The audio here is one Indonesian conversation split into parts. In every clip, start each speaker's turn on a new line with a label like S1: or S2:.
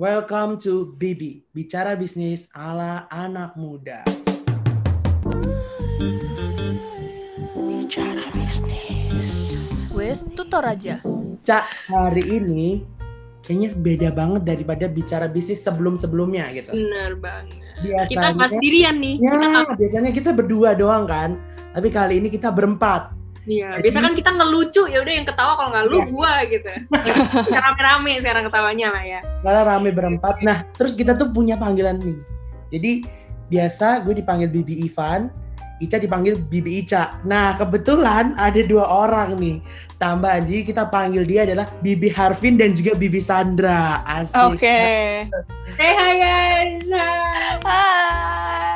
S1: Welcome to Bibi, bicara bisnis ala anak muda.
S2: Bicara bisnis
S3: with Tutor Aja.
S1: Cak, hari ini kayaknya beda banget daripada bicara bisnis sebelum-sebelumnya gitu.
S2: Bener banget.
S1: Biasanya,
S2: kita pas sendirian nih.
S1: Ya, biasanya kita berdua doang kan. Tapi kali ini kita berempat.
S2: Iya, biasa kan kita ngelucu, ya udah yang ketawa kalau nggak lu gua gitu. Kita rame-rame sekarang ketawanya lah ya.
S1: Karena rame berempat. Nah, terus kita tuh punya panggilan nih. Jadi biasa gue dipanggil Bibi Ivan, Ica dipanggil Bibi Ica. Nah, kebetulan ada dua orang nih. Tambah, jadi kita panggil dia adalah Bibi Harvin dan juga Bibi Sandra. Asik.
S4: Oke.
S2: Hey, hi guys.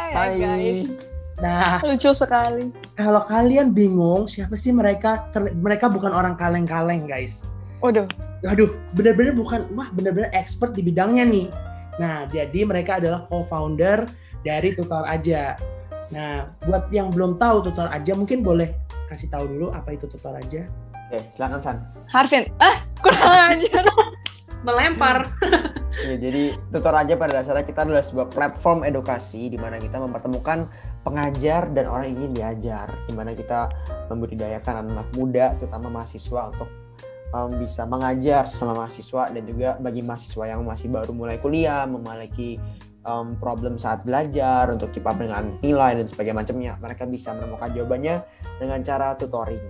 S4: Hai guys.
S1: Nah,
S4: Lucu sekali.
S1: kalau kalian bingung siapa sih mereka, mereka bukan orang kaleng-kaleng guys.
S4: Waduh.
S1: Aduh, benar-benar bukan, benar-benar expert di bidangnya nih. Nah, jadi mereka adalah co-founder dari Tutor Aja. Nah, buat yang belum tahu Tutor Aja, mungkin boleh kasih tahu dulu apa itu Tutor Aja.
S5: Oke, silakan San.
S4: Harvin. Kurang ajar.
S2: Melempar.
S5: Ya, jadi Tutor Aja pada dasarnya kita adalah sebuah platform edukasi di mana kita mempertemukan pengajar dan orang yang ingin diajar, di mana kita membudidayakan anak muda, terutama mahasiswa untuk bisa mengajar sama mahasiswa, dan juga bagi mahasiswa yang masih baru mulai kuliah, memiliki problem saat belajar untuk keep up dengan nilai dan sebagainya macamnya, mereka bisa menemukan jawabannya dengan cara tutoring.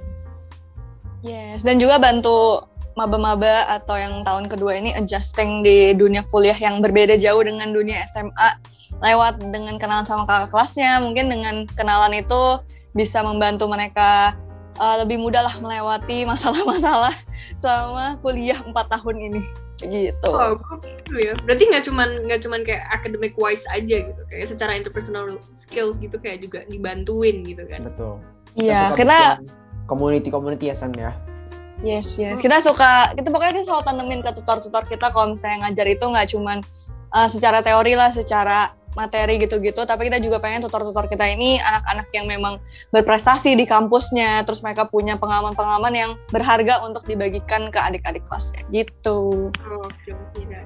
S4: Yes, dan juga bantu maba-maba atau yang tahun kedua ini adjusting di dunia kuliah yang berbeda jauh dengan dunia SMA, lewat dengan kenalan sama kakak kelasnya. Mungkin dengan kenalan itu bisa membantu mereka lebih mudah lah melewati masalah-masalah selama kuliah 4 tahun ini gitu.
S2: Oh, gitu ya. Berarti nggak cuman kayak academic wise aja gitu, kayak secara interpersonal skills gitu kayak juga dibantuin gitu kan.
S5: Betul.
S4: Iya,
S5: Kita
S4: karena
S5: community ya San ya.
S4: Yes. Kita pokoknya kita selalu tanemin ke tutor-tutor kita kalau misalnya ngajar itu nggak cuman secara teori lah, secara materi gitu-gitu, tapi kita juga pengen tutor-tutor kita ini anak-anak yang memang berprestasi di kampusnya, terus mereka punya pengalaman-pengalaman yang berharga untuk dibagikan ke adik-adik kelasnya gitu.
S2: Oke, gila.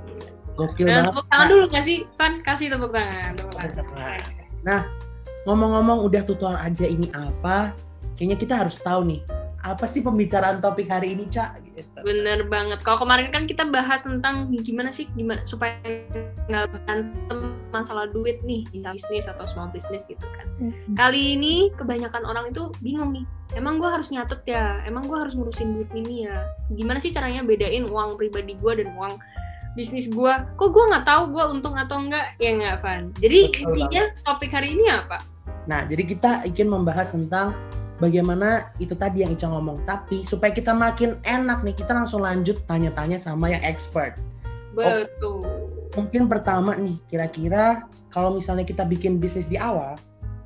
S1: Gokil
S2: Nah,
S1: banget.
S2: tepuk tangan dulu nggak sih? Pan, kasih tepuk tangan.
S1: Nah, ngomong-ngomong udah Tutor Aja ini apa, kayaknya kita harus tahu nih, apa sih pembicaraan topik hari ini, Cak? Gitu.
S2: Bener banget. Kalau kemarin kan kita bahas tentang gimana supaya nggak berantem masalah duit nih di bisnis atau small business gitu kan. Kali ini kebanyakan orang itu bingung nih. Emang gue harus nyatet ya? Emang gue harus ngurusin duit ini ya? Gimana sih caranya bedain uang pribadi gue dan uang bisnis gue? Kok gue nggak tahu gue untung atau enggak? Ya nggak, Van. Jadi
S1: Betul
S2: intinya topik hari ini apa?
S1: Nah, jadi kita ingin membahas tentang bagaimana itu tadi yang Ica ngomong. Tapi supaya kita makin enak nih, kita langsung lanjut tanya-tanya sama yang expert.
S2: Betul.
S1: Mungkin pertama nih, kira-kira kalau misalnya kita bikin bisnis di awal,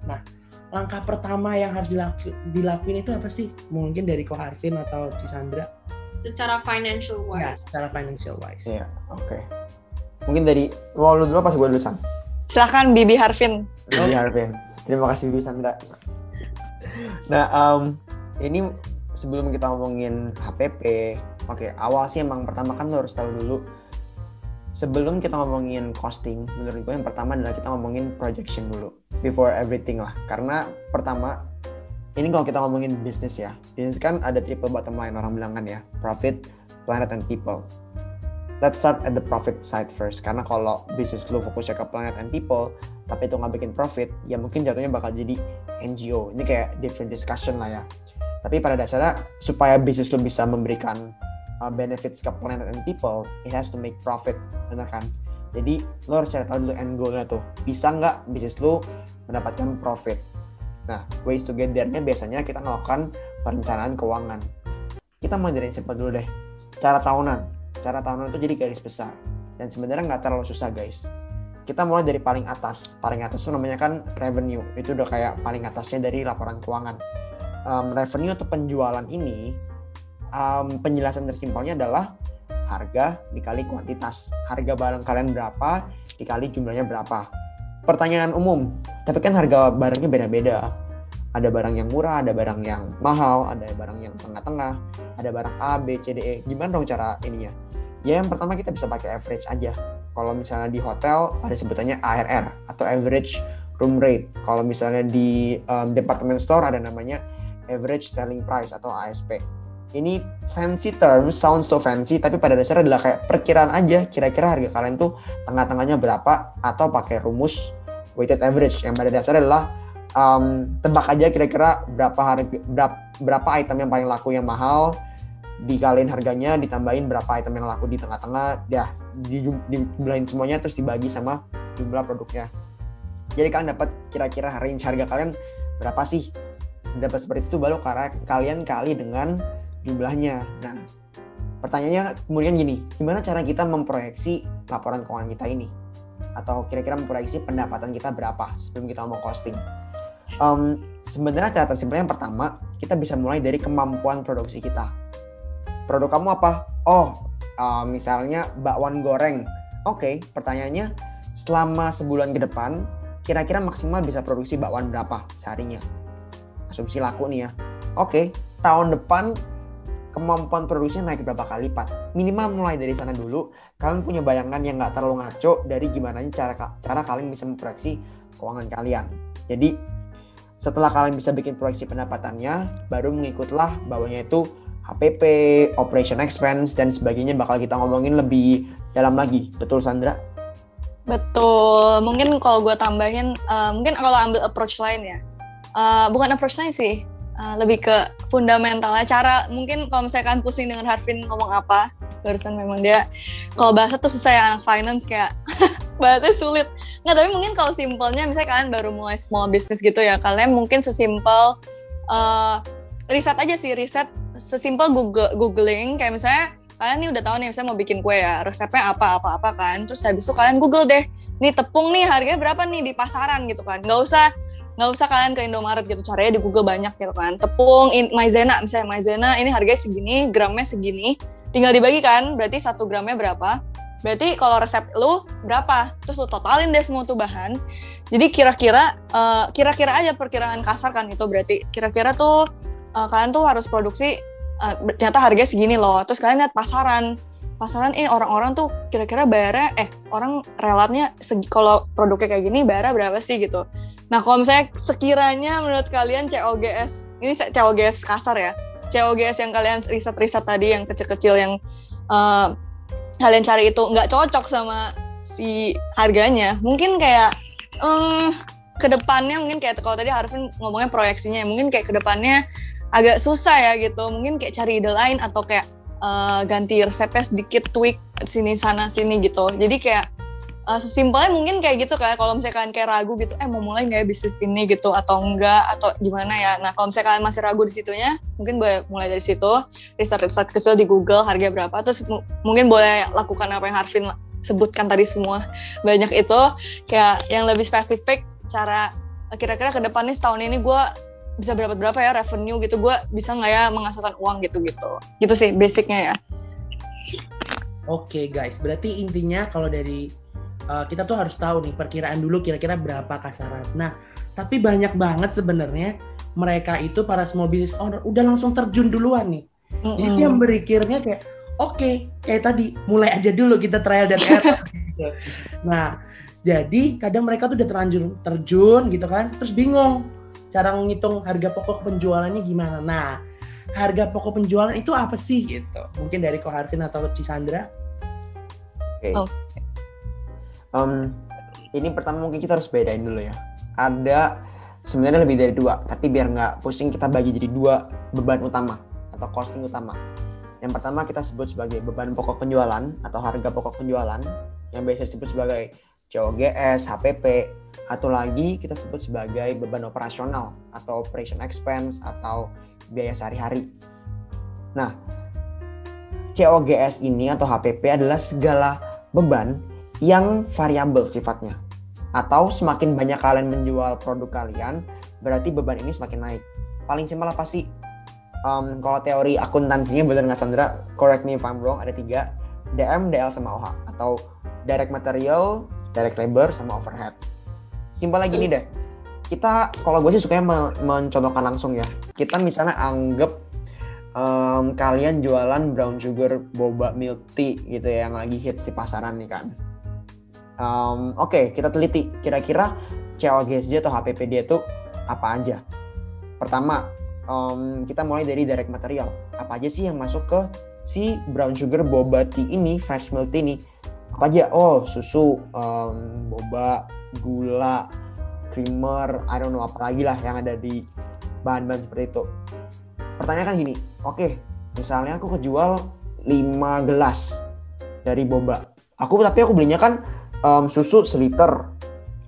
S1: nah langkah pertama yang harus dilakuin itu apa sih? Mungkin dari Ko Harvin atau Cisandra?
S2: Secara financial
S1: Ya,
S2: wise.
S1: secara financial wise.
S5: Iya, oke. Mungkin dari lu dulu apa sih gue dulu San?
S4: Silahkan Bibi Harvin.
S5: Bibi Harvin. Terima kasih Bibi Sandra. Nah, ini sebelum kita ngomongin HPP, awal sih emang pertama kan lo harus tahu dulu, sebelum kita ngomongin costing, menurut gue yang pertama adalah kita ngomongin projection dulu, before everything lah. Karena pertama, ini kalau kita ngomongin bisnis ya, bisnis kan ada triple bottom line, orang bilang kan ya, profit, planet, and people. Let's start at the profit side first, karena kalau bisnis lo fokusnya ke planet and people, tapi itu nggak bikin profit, ya mungkin jatuhnya bakal jadi NGO. Ini kayak different discussion lah ya. Tapi pada dasarnya, supaya bisnis lo bisa memberikan benefits ke planet and people, it has to make profit, benar kan? Jadi lo harus cari tahu dulu end goal-nya tuh, bisa nggak bisnis lo mendapatkan profit. Nah, ways to get there-nya biasanya kita melakukan perencanaan keuangan. Kita mulai dari yang simple dulu deh, cara tahunan. Cara tahunan itu jadi garis besar, dan sebenarnya nggak terlalu susah guys. Kita mulai dari paling atas itu namanya kan revenue, itu udah kayak paling atasnya dari laporan keuangan. Revenue atau penjualan ini, penjelasan tersimpelnya adalah harga dikali kuantitas. Harga barang kalian berapa dikali jumlahnya berapa. Pertanyaan umum, tapi kan harga barangnya beda-beda. Ada barang yang murah, ada barang yang mahal, ada barang yang tengah-tengah, ada barang A, B, C, D, E. Gimana dong cara ininya? Ya yang pertama kita bisa pakai average aja. Kalau misalnya di hotel ada sebutannya ARR atau average room rate. Kalau misalnya di department store ada namanya average selling price atau ASP. Ini fancy terms, sound so fancy, tapi pada dasarnya adalah kayak perkiraan aja, kira-kira harga kalian tuh tengah-tengahnya berapa, atau pakai rumus weighted average yang pada dasarnya adalah tebak aja kira-kira berapa item yang paling laku yang mahal, dikaliin harganya, ditambahin berapa item yang laku di tengah-tengah, dijumlahin semuanya terus dibagi sama jumlah produknya. Jadi kalian dapat kira-kira range harga kalian berapa sih? Dapat seperti itu baru kalian kali dengan jumlahnya. Nah, pertanyaannya kemudian gini, gimana cara kita memproyeksi laporan keuangan kita ini? Atau kira-kira memproyeksi pendapatan kita berapa sebelum kita ngomong costing? Sebenarnya cara tersimpel yang pertama, kita bisa mulai dari kemampuan produksi kita. Produk kamu apa? Misalnya bakwan goreng. Oke, pertanyaannya, selama sebulan ke depan, kira-kira maksimal bisa produksi bakwan berapa seharinya? Asumsi laku nih ya. Oke, tahun depan kemampuan produksinya naik berapa kali lipat. Minimal mulai dari sana dulu. Kalian punya bayangan yang nggak terlalu ngaco dari gimana cara kalian bisa memproyeksi keuangan kalian. Jadi setelah kalian bisa bikin proyeksi pendapatannya, baru mengikutlah bawahnya itu HPP, operation expense, dan sebagainya bakal kita ngomongin lebih dalam lagi. Betul Sandra?
S4: Betul. Mungkin kalau gue tambahin, mungkin kalau ambil approach lain ya. Bukan approach lain sih. Lebih ke fundamentalnya, cara mungkin kalau misalkan pusing dengan Harvin ngomong apa barusan, memang dia kalau bahasa tuh susah ya, anak finance kayak bahasanya sulit. Nggak, tapi mungkin kalau simpelnya misalnya kalian baru mulai small business gitu ya, kalian mungkin sesimpel riset aja sih, riset sesimpel googling, kayak misalnya kalian nih udah tahu nih misalnya mau bikin kue ya, resepnya apa kan, terus habis itu kalian google deh, nih tepung nih harganya berapa nih di pasaran gitu kan, nggak usah kalian ke Indomaret gitu, caranya di Google banyak gitu kan. Tepung maizena, misalnya maizena ini harganya segini, gramnya segini, tinggal dibagi kan, berarti 1 gramnya berapa, berarti kalau resep lu berapa, terus lu totalin deh semua tuh bahan. Jadi kira-kira aja perkiraan kasar kan itu, berarti kira-kira tuh kalian tuh harus produksi ternyata harganya segini loh, terus kalian lihat pasaran orang-orang tuh kira-kira bayarnya orang relatnya kalau produknya kayak gini bayarnya berapa sih gitu. Nah kalau misalnya sekiranya menurut kalian COGS, ini COGS kasar ya, COGS yang kalian riset tadi yang kecil-kecil yang kalian cari itu nggak cocok sama si harganya, mungkin kayak kedepannya mungkin kayak kalau tadi Harvin ngomongnya proyeksinya, mungkin kayak kedepannya agak susah ya gitu, mungkin kayak cari ide lain atau kayak ganti resepnya sedikit, tweak sini sana sini gitu. Jadi kayak sesimpelnya mungkin kayak gitu kayak kalau misalnya kalian kayak ragu gitu, mau mulai nggak ya bisnis ini gitu atau enggak atau gimana ya. Nah kalau misalnya kalian masih ragu di situnya, mungkin boleh mulai dari situ, riset kecil di Google harga berapa, terus mungkin boleh lakukan apa yang Harvin sebutkan tadi semua banyak itu, kayak yang lebih spesifik cara kira-kira ke depannya setahun ini gue bisa berapa ya revenue gitu, gue bisa nggak ya menghasilkan uang gitu sih basicnya ya.
S1: Oke guys, berarti intinya kalau dari kita tuh harus tahu nih perkiraan dulu kira-kira berapa kasaran. Nah tapi banyak banget sebenarnya mereka itu para small business owner udah langsung terjun duluan nih. Jadi dia berpikirnya kayak oke, kayak tadi mulai aja dulu kita trial dan error gitu. Nah jadi kadang mereka tuh udah terjun gitu kan, terus bingung cara ngitung harga pokok penjualannya gimana. Nah, harga pokok penjualan itu apa sih gitu? Mungkin dari Ko Harvin atau Cisandra?
S5: Oke. Ini pertama mungkin kita harus bedain dulu ya. Ada sebenarnya lebih dari 2, tapi biar nggak pusing kita bagi jadi 2 beban utama atau costing utama. Yang pertama kita sebut sebagai beban pokok penjualan atau harga pokok penjualan yang biasa disebut sebagai COGS, HPP, atau lagi kita sebut sebagai beban operasional atau operation expense atau biaya sehari-hari. Nah, COGS ini atau HPP adalah segala beban yang variabel sifatnya. Atau semakin banyak kalian menjual produk kalian, berarti beban ini semakin naik. Paling simpel apa sih? Kalau teori akuntansinya, bener nggak Sandra? Correct me if I'm wrong, ada 3, DM, DL, sama OH. Atau direct material, direct labor, sama overhead. Simpelnya gini deh, kita kalau gue sih sukanya mencontohkan langsung ya. Kita misalnya anggap kalian jualan brown sugar boba milk tea gitu ya, yang lagi hits di pasaran nih kan. Oke, kita teliti kira-kira COGSD atau HPP dia itu apa aja. Pertama, kita mulai dari direct material. Apa aja sih yang masuk ke si brown sugar boba tea ini, fresh milk tea ini? Apa aja? Oh, susu, boba, gula, creamer, I don't know apa lagi lah yang ada di bahan-bahan seperti itu. Pertanyaan kan gini, oke, misalnya aku kejual 5 gelas dari boba. Tapi aku belinya kan susu seliter,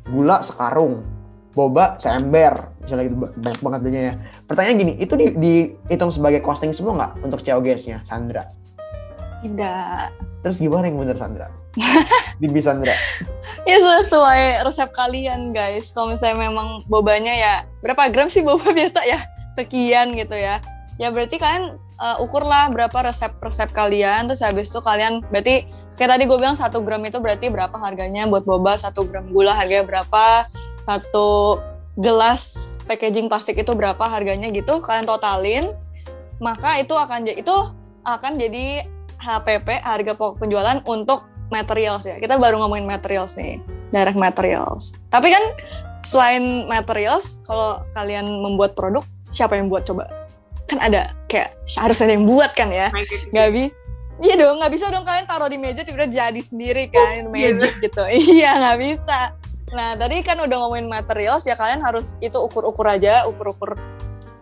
S5: gula sekarung, boba seember, misalnya gitu, banyak banget belinya ya. Pertanyaan gini, itu dihitung sebagai costing semua nggak untuk COGS-nya, Sandra?
S4: Tidak.
S5: Terus gimana yang bener, Sandra? Bibi Sandra.
S4: Ya sesuai resep kalian guys. Kalau misalnya memang bobanya ya berapa gram sih boba biasa ya? Sekian gitu ya. Ya berarti kalian ukurlah berapa resep kalian. Terus habis itu kalian berarti kayak tadi gue bilang 1 gram itu berarti berapa harganya buat boba, 1 gram gula harganya berapa, 1 gelas packaging plastik itu berapa harganya gitu. Kalian totalin. Maka itu akan jadi HPP, harga pokok penjualan untuk materials ya. Kita baru ngomongin materials nih, direct materials. Tapi kan selain materials, kalau kalian membuat produk, siapa yang buat coba? Kan ada kayak harus ada yang buat kan ya. Iya dong, nggak bisa dong kalian taruh di meja tiba-tiba jadi sendiri kan, magic gitu. Iya nggak bisa. Nah tadi kan udah ngomongin materials ya, kalian harus itu ukur aja, ukur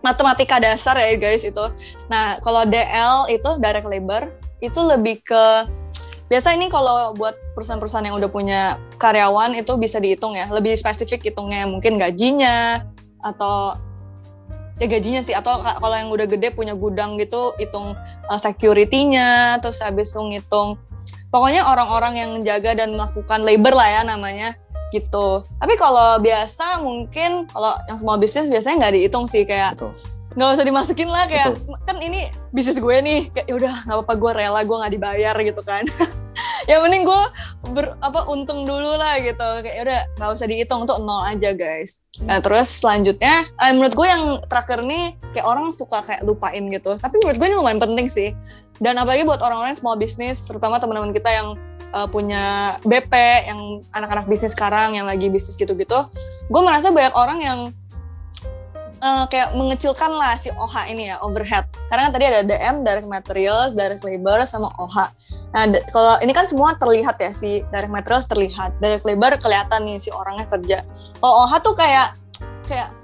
S4: matematika dasar ya guys itu. Nah kalau DL itu direct labor itu lebih ke biasa ini kalau buat perusahaan-perusahaan yang udah punya karyawan itu bisa dihitung ya, lebih spesifik hitungnya mungkin gajinya atau ya gajinya sih, atau kalau yang udah gede punya gudang gitu hitung security-nya, terus habis itu ngitung pokoknya orang-orang yang jaga dan melakukan labor lah ya namanya gitu. Tapi kalau biasa mungkin kalau yang small business biasanya nggak dihitung sih, kayak nggak usah dimasukin lah kayak kan ini bisnis gue nih, kayak yaudah nggak apa-apa gue rela gue nggak dibayar gitu kan. Yang penting gue untung dulu lah gitu, kayak yaudah nggak usah dihitung, tuh 0 aja guys. Nah terus selanjutnya menurut gue yang terakhir nih kayak orang suka kayak lupain gitu, tapi menurut gue ini lumayan penting sih, dan apalagi buat orang-orang small business, terutama teman-teman kita yang punya BP, yang anak-anak bisnis sekarang yang lagi bisnis gitu-gitu. Gue merasa banyak orang yang kayak mengecilkan lah si OH ini ya, overhead. Karena kan tadi ada DM, direct materials, direct labor, sama OH. Nah, kalau ini kan semua terlihat ya, si direct materials terlihat, direct labor kelihatan nih si orangnya kerja. Kalau OH tuh kayak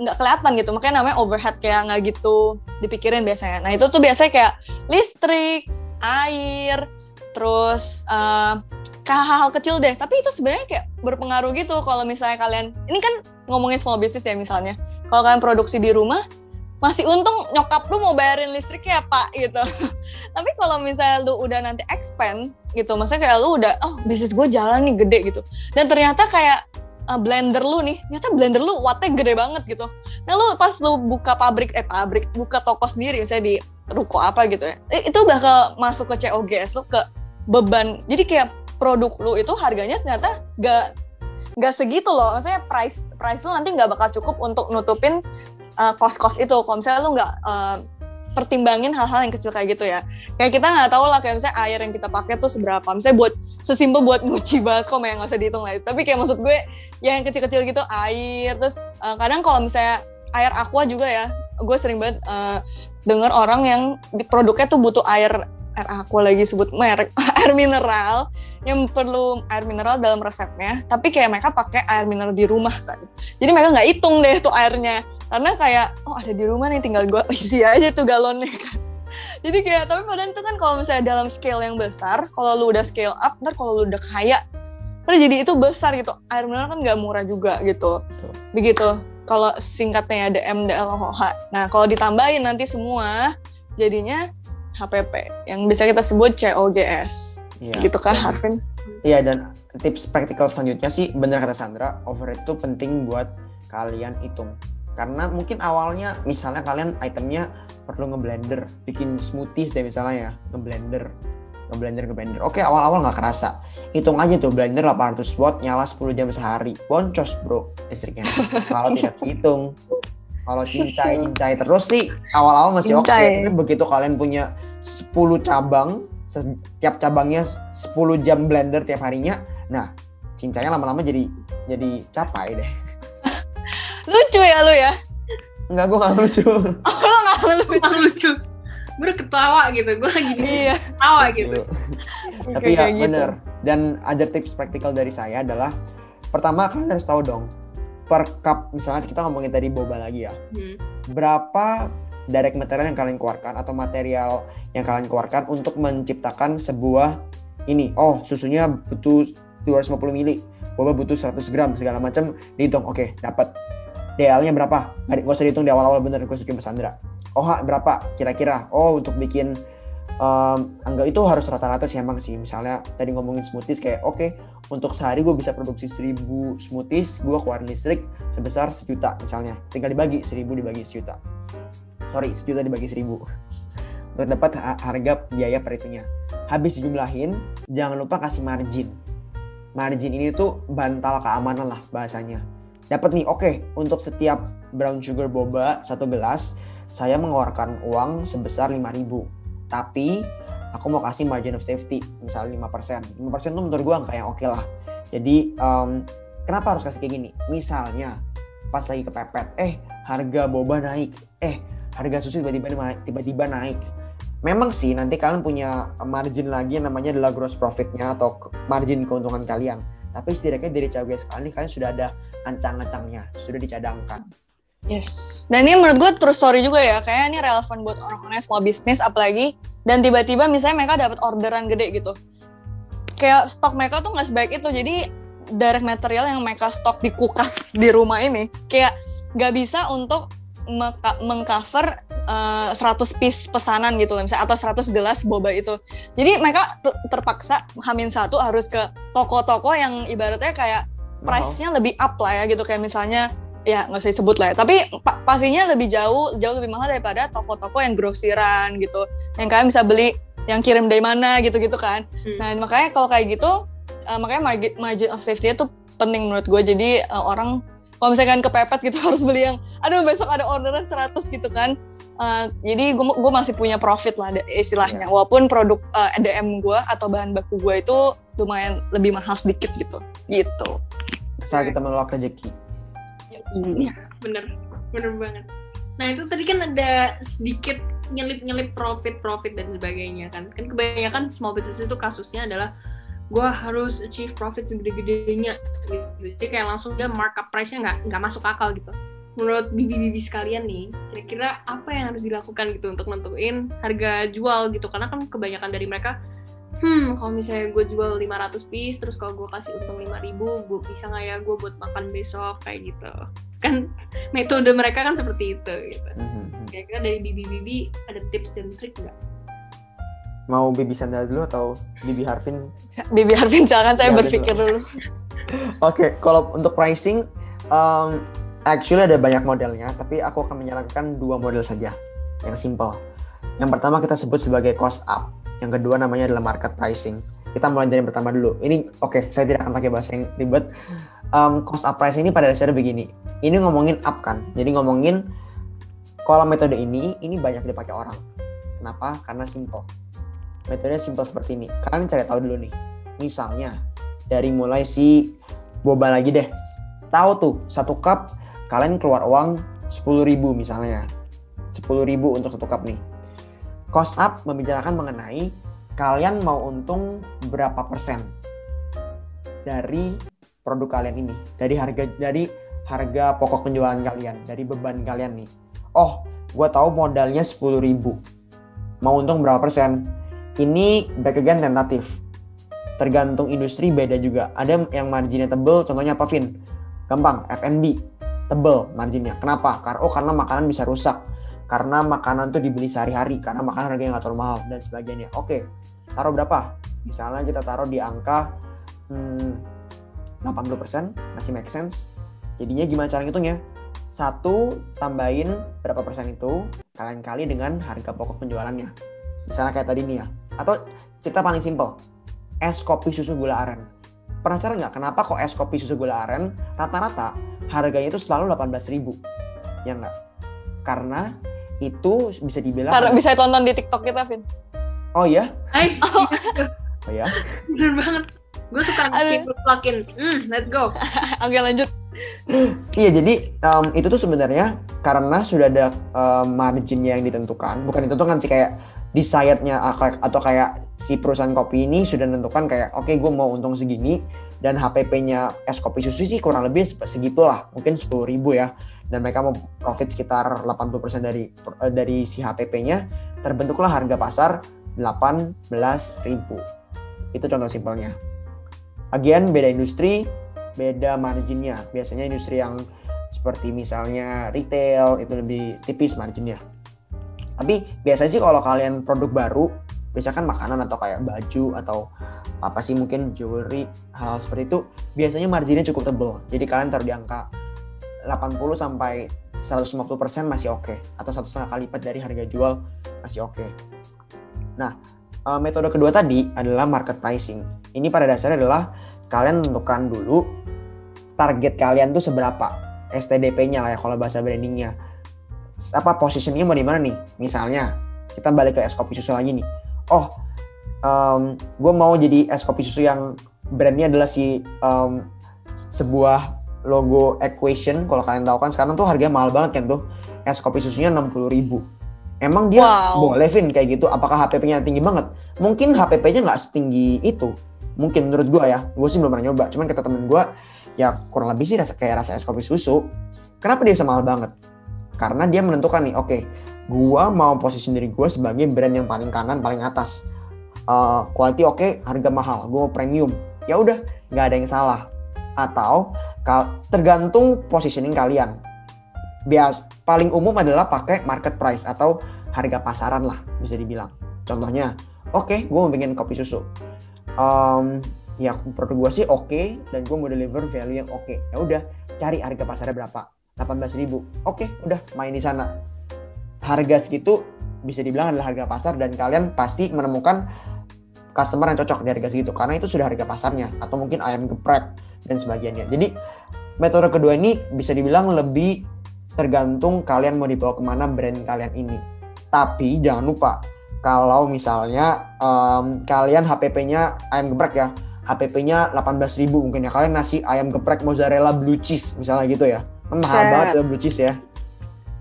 S4: nggak kelihatan gitu, makanya namanya overhead, kayak nggak gitu dipikirin biasanya. Nah itu tuh biasanya kayak listrik, air, terus hal-hal kecil deh. Tapi itu sebenarnya kayak berpengaruh gitu kalau misalnya kalian, ini kan ngomongin small business ya misalnya. Kalau kalian produksi di rumah, masih untung nyokap lu mau bayarin listriknya Pak gitu. Tapi kalau misalnya lu udah nanti expand gitu, maksudnya kayak lu udah, oh bisnis gue jalan nih gede gitu. Dan ternyata kayak blender lu nih, ternyata blender lu wattnya gede banget gitu. Nah lu pas lu buka buka toko sendiri misalnya di ruko apa gitu ya, itu bakal masuk ke COGS lu, ke beban. Jadi kayak produk lu itu harganya ternyata nggak segitu loh, maksudnya price lu nanti nggak bakal cukup untuk nutupin cost itu kalau misalnya lu nggak pertimbangin hal-hal yang kecil kayak gitu ya. Kayak kita nggak tahu lah kayak misalnya air yang kita pakai tuh seberapa, misalnya buat sesimpel buat nyuci baskom ya nggak usah dihitung lah, tapi kayak maksud gue yang kecil-kecil gitu, air, terus kadang kalau misalnya air aqua juga ya, gue sering banget denger orang yang di produknya tuh butuh air aqua, lagi sebut merek, air mineral, yang perlu air mineral dalam resepnya, tapi kayak mereka pakai air mineral di rumah kan, jadi mereka nggak hitung deh tuh airnya, karena kayak oh ada di rumah nih tinggal gue isi aja tuh galonnya kan. Jadi kayak, tapi padahal itu kan kalau misalnya dalam scale yang besar, kalau lu udah scale up, ntar kalau lu udah kaya, jadi itu besar gitu, air mineral kan nggak murah juga gitu. Begitu kalau singkatnya ada MDLOH. Nah kalau ditambahin nanti semua jadinya HPP yang bisa kita sebut COGS. Ya, gitu kan Harvin?
S5: Iya, dan tips praktikal selanjutnya sih benar kata Sandra, overhead itu penting buat kalian hitung. Karena mungkin awalnya misalnya kalian itemnya perlu ngeblender, bikin smoothies deh misalnya ya, ngeblender. Oke, awal-awal nggak kerasa. Hitung aja tuh blender 800 watt nyala 10 jam sehari. Boncos bro listriknya. Kalau tidak hitung, kalau cincai terus sih awal-awal masih oke. Tapi begitu kalian punya 10 cabang, setiap cabangnya 10 jam blender tiap harinya, nah cincanya lama-lama jadi capai deh.
S4: Lucu ya lu ya?
S5: Enggak, gue gak lucu.
S4: Oh, lo gak lucu.
S2: Aku lucu. Gue udah ketawa gitu. Gue lagi
S4: Iya.
S2: ketawa gitu.
S5: Tapi ya bener. Dan ada tips praktikal dari saya adalah, pertama kalian harus tahu dong, per cup, misalnya kita ngomongin tadi boba lagi ya, berapa direct material yang kalian keluarkan atau material yang kalian keluarkan untuk menciptakan sebuah ini. Oh, susunya butuh 250 ml, boba butuh 100 gram, segala macam dihitung. Oke, dapat. DL-nya berapa? Gak usah dihitung di awal-awal, bener, gue suka Sandra. OH berapa kira-kira? Oh, untuk bikin anggap itu harus rata-rata sih emang sih. Misalnya tadi ngomongin smoothies kayak oke, untuk sehari gue bisa produksi 1000 smoothies, gue keluarin listrik sebesar 1 juta misalnya. Tinggal dibagi 1000 dibagi 1 juta. Sorry, 1 juta dibagi 1000. Untuk dapat harga biaya per itunya. Habis dijumlahin, jangan lupa kasih margin. Margin ini tuh bantal keamanan lah bahasanya. Dapat nih, oke, untuk setiap brown sugar boba 1 gelas, saya mengeluarkan uang sebesar 5.000. Tapi aku mau kasih margin of safety, misalnya 5%. 5% tuh menurut gue angka yang oke lah. Jadi kenapa harus kasih kayak gini? Misalnya pas lagi kepepet, harga boba naik, harga susu tiba-tiba naik. Memang sih nanti kalian punya margin lagi yang namanya adalah gross profitnya atau margin keuntungan kalian. Tapi setidaknya dari cabai sekali kalian sudah ada ancang-ancangnya, sudah dicadangkan.
S4: Yes. Dan ini menurut gue true story juga ya, kayak ini relevan buat orang-orang small business apalagi, dan tiba-tiba misalnya mereka dapat orderan gede gitu. Kayak stok mereka tuh nggak sebaik itu, jadi direct material yang mereka stok di kulkas di rumah ini kayak nggak bisa untuk mengcover 100 piece pesanan gitu misalnya, atau 100 gelas boba itu. Jadi mereka terpaksa H-1 harus ke toko-toko yang ibaratnya kayak price-nya lebih up lah ya gitu, kayak misalnya ya nggak usah disebut lah ya, tapi pastinya lebih jauh lebih mahal daripada toko-toko yang grosiran gitu, yang kalian bisa beli yang kirim dari mana gitu-gitu kan. Nah makanya kalau kayak gitu, makanya margin of safety-nya tuh penting menurut gue. Jadi orang kalau misalkan kepepet gitu harus beli yang aduh besok ada orderan 100 gitu kan. Jadi gue masih punya profit lah istilahnya, walaupun produk EDM gue atau bahan baku gue itu lumayan lebih mahal sedikit gitu.
S5: Saat kita menolak rezeki.
S2: Iya, bener banget. Nah itu tadi kan ada sedikit nyelip profit dan sebagainya kan kebanyakan small business itu kasusnya adalah gue harus achieve profit segede-gedenya gitu. Jadi kayak langsung dia markup price-nya nggak masuk akal gitu. Menurut bibi-bibi sekalian nih, kira-kira apa yang harus dilakukan gitu untuk nentuin harga jual gitu, karena kan kebanyakan dari mereka kalau misalnya gue jual 500 piece, terus kalau gue kasih untung 5.000, gue bisa nggak ya gue buat makan besok, kayak gitu. Kan metode mereka kan seperti itu gitu. Kira-kira dari bibi-bibi ada tips dan trik nggak?
S5: Mau Bibi Sandra dulu atau Bibi Harvin?
S4: Bibi Harvin, silakan, saya berpikir dulu.
S5: Oke, kalau untuk pricing, actually ada banyak modelnya, tapi aku akan menyarankan 2 model saja, yang simple. Yang pertama kita sebut sebagai cost up. Yang kedua namanya adalah market pricing. Kita mulai dari yang pertama dulu. Ini saya tidak akan pakai bahasa yang ribet. Cost up pricing ini pada dasarnya begini. Ini ngomongin up kan. Jadi ngomongin kalau metode ini banyak dipakai orang. Kenapa? Karena simple. Metodenya simple seperti ini. Kalian cari tahu dulu nih. Misalnya dari mulai si boba lagi deh. Tahu tuh 1 cup kalian keluar uang 10.000 misalnya. 10.000 untuk 1 cup nih. Cost up membicarakan mengenai kalian mau untung berapa persen dari produk kalian ini, dari harga pokok penjualan kalian, dari beban kalian nih. Oh, gue tahu modalnya 10.000, mau untung berapa persen? Ini back again tentatif, tergantung industri beda juga. Ada yang marginnya tebel, contohnya apa Vin? Gampang, F&B tebel marginnya. Kenapa? Karena makanan bisa rusak. Karena makanan tuh dibeli sehari-hari, karena makanan harganya nggak terlalu mahal, dan sebagainya. Oke, taruh berapa? Misalnya kita taruh di angka 80%, masih make sense. Jadinya gimana cara ngitungnya? 1 tambahin berapa persen itu, kalian kali dengan harga pokok penjualannya. Misalnya kayak tadi nih ya. Atau cerita paling simple, es kopi susu gula aren. Penasaran nggak kenapa kok es kopi susu gula aren rata-rata harganya itu selalu 18.000? Ya nggak? Karena itu bisa dibilang
S4: karena bisa tonton di TikTok kita, Vin.
S5: Oh iya?
S2: Hai.
S5: Oh ya?
S2: Bener banget. Gue suka plugin. Let's go.
S4: Oke, lanjut.
S5: Iya, jadi itu tuh sebenarnya karena sudah ada marginnya yang ditentukan, bukan ditentukan sih, kayak desirednya atau kayak si perusahaan kopi ini sudah menentukan kayak oke, gue mau untung segini, dan HPP-nya es kopi susu sih kurang lebih segitulah, mungkin 10.000 ya, dan mereka mau profit sekitar 80% dari si HPP-nya, terbentuklah harga pasar 18.000. Itu contoh simpelnya. Again, beda industri, beda marginnya. Biasanya industri yang seperti misalnya retail itu lebih tipis marginnya. Tapi biasanya sih kalau kalian produk baru, biasanya kan makanan atau kayak baju atau apa sih, mungkin jewelry, hal seperti itu, biasanya marginnya cukup tebal. Jadi kalian taruh di angka 80 sampai 150% masih oke, atau 1,5 kali lipat dari harga jual masih oke. Nah, metode kedua tadi adalah market pricing. Ini pada dasarnya adalah kalian tentukan dulu target kalian tuh seberapa, STDP-nya lah ya kalau bahasa brandingnya. Apa positioningnya mau di mana nih? Misalnya kita balik ke es kopi susu lagi nih. Gue mau jadi es kopi susu yang brandnya adalah sebuah logo Equation. Kalau kalian tahu kan sekarang tuh harganya mahal banget kan tuh, es kopi susunya 60.000. Emang dia boleh Vin kayak gitu? Apakah HPP-nya tinggi banget? Mungkin HPP-nya nggak setinggi itu. Mungkin menurut gue ya, gue sih belum pernah nyoba. Cuman kata temen gue, ya kurang lebih sih kayak rasa es kopi susu. Kenapa dia bisa mahal banget? Karena dia menentukan nih, oke, gue mau posisi diri gue sebagai brand yang paling kanan, paling atas. Quality oke, harga mahal, gue mau premium. Ya udah, nggak ada yang salah. Atau tergantung positioning kalian. Paling umum adalah pakai market price atau harga pasaran lah, bisa dibilang. Contohnya, oke, gue mau bikin kopi susu. Ya produk gue sih oke, dan gue mau deliver value yang oke. Ya udah, cari harga pasarnya berapa? 18.000. Oke, udah main di sana. Harga segitu bisa dibilang adalah harga pasar, dan kalian pasti menemukan customer yang cocok di harga segitu karena itu sudah harga pasarnya, atau mungkin ayam geprek dan sebagainya. Jadi metode kedua ini bisa dibilang lebih tergantung kalian mau dibawa kemana brand kalian ini. Tapi jangan lupa, kalau misalnya kalian HPP-nya ayam geprek ya, HPP-nya 18.000 mungkin ya, kalian nasi ayam geprek mozzarella blue cheese misalnya gitu ya, mahal banget ya blue cheese ya.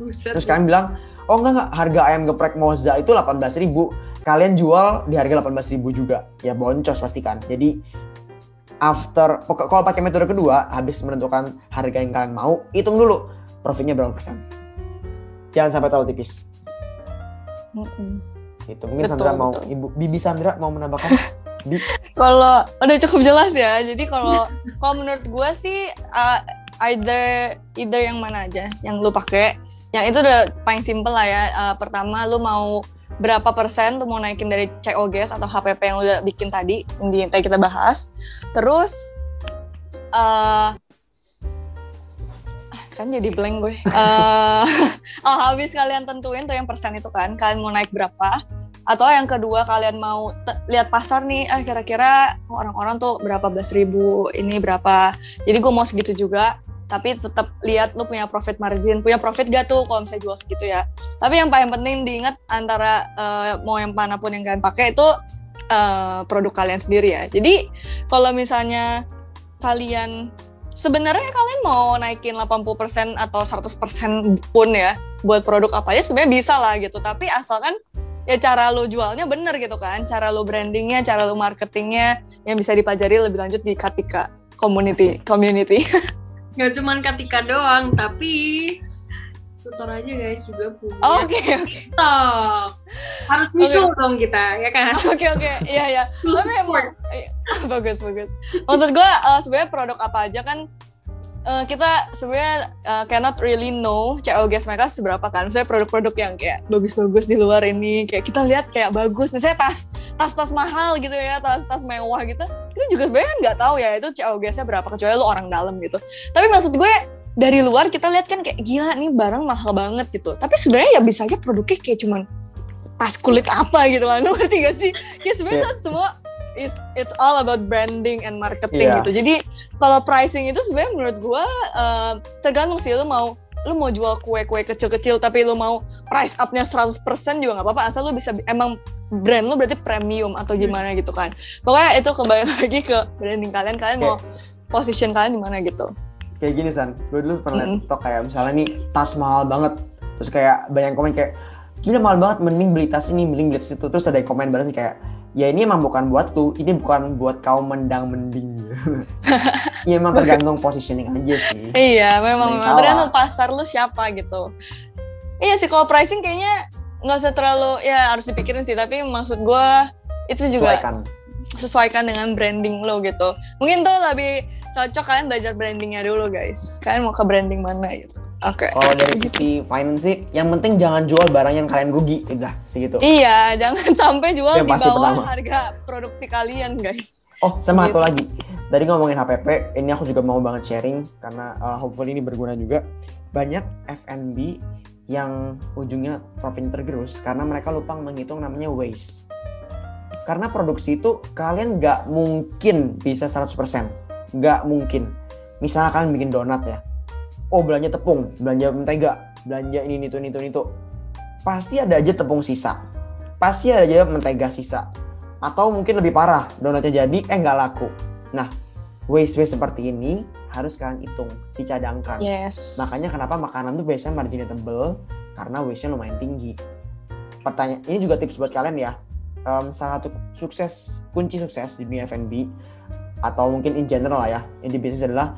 S5: Terus kalian bilang, oh enggak, harga ayam geprek mozza itu 18.000, kalian jual di harga 18.000 juga, ya boncos pasti kan. Jadi kalau pakai metode kedua, habis menentukan harga yang kalian mau, hitung dulu profitnya berapa persen. Jangan sampai terlalu tipis. Itu mungkin betul, Sandra mau, Ibu Bibi Sandra mau menambahkan?
S4: Kalau udah cukup jelas ya. Jadi kalau menurut gue sih either yang mana aja yang lu pakai. Yang itu udah paling simple lah ya. Pertama, lu mau berapa persen tuh mau naikin dari COGS atau HPP yang lu udah bikin tadi, yang tadi kita bahas. Terus kan jadi blank gue. Habis kalian tentuin tuh yang persen itu kan, kalian mau naik berapa. Atau yang kedua, kalian mau lihat pasar nih, kira-kira orang-orang tuh berapa belas ribu, ini berapa. Jadi gue mau segitu juga. Tapi tetap lihat lu punya profit margin, punya profit gak tuh kalau misalnya jual segitu ya. Tapi yang paling penting diingat antara mau yang manapun yang kalian pakai itu produk kalian sendiri ya. Jadi kalau misalnya kalian sebenarnya kalian mau naikin 80% atau 100% pun ya buat produk apa aja sebenarnya bisa lah gitu. Tapi asalkan ya cara lu jualnya bener gitu kan, cara lu brandingnya, cara lu marketingnya yang bisa dipelajari lebih lanjut di Katika community.
S2: Gak cuman Katika doang, tapi tutor aja guys juga punya.
S4: Oke.
S2: TikTok. Harus muncul dong kita, ya kan? Oke.
S4: Iya. Tapi emang bagus. Maksud gue sebenarnya produk apa aja kan kita sebenarnya cannot really know COGS mereka seberapa kan. Misalnya produk-produk yang kayak bagus-bagus di luar ini, kayak kita lihat kayak bagus. Misalnya tas mahal gitu ya, tas mewah gitu. Kita juga sebenarnya kan nggak tahu ya itu COGS-nya berapa, kecuali lu orang dalam gitu. Tapi maksud gue dari luar kita lihat kan kayak gila nih barang mahal banget gitu. Tapi sebenarnya ya bisa aja produknya kayak cuman tas kulit apa gitu kan. Lu ngerti gak sih? Ya sebenarnya semua it's all about branding and marketing gitu. Jadi kalau pricing itu sebenarnya menurut gue tergantung sih lu mau jual kue-kue kecil-kecil tapi lu mau price up-nya 100% juga nggak apa-apa, asal lu bisa emang brand lu berarti premium atau gimana gitu kan. Pokoknya itu kembali lagi ke branding kalian mau position kalian di mana gitu.
S5: Kayak gini San, gue dulu pernah liat TikTok kayak misalnya nih tas mahal banget, terus kayak banyak komen kayak gila mahal banget, mending beli tas ini, mending beli tas itu. Terus ada yang komen balas kayak ya ini emang bukan buat lu, ini bukan buat kaum mendang-mending. Ya emang tergantung positioning aja sih.
S4: Iya, memang tergantung pasar lu siapa gitu. Iya sih, kalau pricing kayaknya nggak usah terlalu ya harus dipikirin sih, tapi maksud gue itu juga sesuaikan dengan branding lo gitu. Mungkin tuh lebih cocok kalian belajar brandingnya dulu guys. Kalian mau ke branding mana gitu. Oke.
S5: Kalau dari sisi finance sih, yang penting jangan jual barang yang kalian rugi, udah segitu.
S4: Iya, jangan sampai jual di bawah harga produksi kalian guys.
S5: Oh, sama gitu. Satu lagi. Tadi ngomongin HPP, ini aku juga mau banget sharing karena hopefully ini berguna juga. Banyak F&B yang ujungnya profit tergerus karena mereka lupa menghitung namanya waste. Karena produksi itu kalian nggak mungkin bisa 100%. Nggak mungkin. Misalnya kalian bikin donat ya. Oh, belanja tepung, belanja mentega, belanja ini. Pasti ada aja tepung sisa. Pasti ada aja mentega sisa. Atau mungkin lebih parah, donatnya jadi, nggak laku. Nah, waste seperti ini harus kalian hitung, dicadangkan.
S4: Yes.
S5: Makanya kenapa makanan tuh biasanya marginnya tebel, karena waste-nya lumayan tinggi. Pertanyaan, ini juga tips buat kalian ya. Salah satu kunci sukses di dunia F&B atau mungkin in general lah ya, yang di bisnis adalah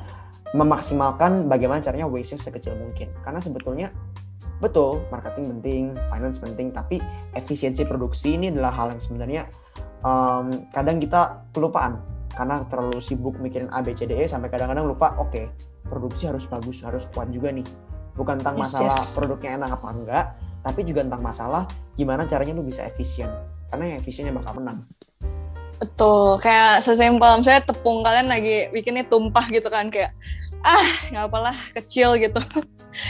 S5: memaksimalkan bagaimana caranya waste-nya sekecil mungkin. Karena sebetulnya betul marketing penting, finance penting, tapi efisiensi produksi ini adalah hal yang sebenarnya kadang kita kelupaan karena terlalu sibuk mikirin A, B, C, D, E sampai kadang-kadang lupa produksi harus bagus, harus kuat juga nih. Bukan tentang masalah produknya enak apa enggak, tapi juga tentang masalah gimana caranya lu bisa efisien. Karena yang efisiennya bakal menang.
S4: Betul, kayak sesimpel misalnya tepung kalian lagi bikinnya tumpah gitu kan, kayak nggak apalah kecil gitu.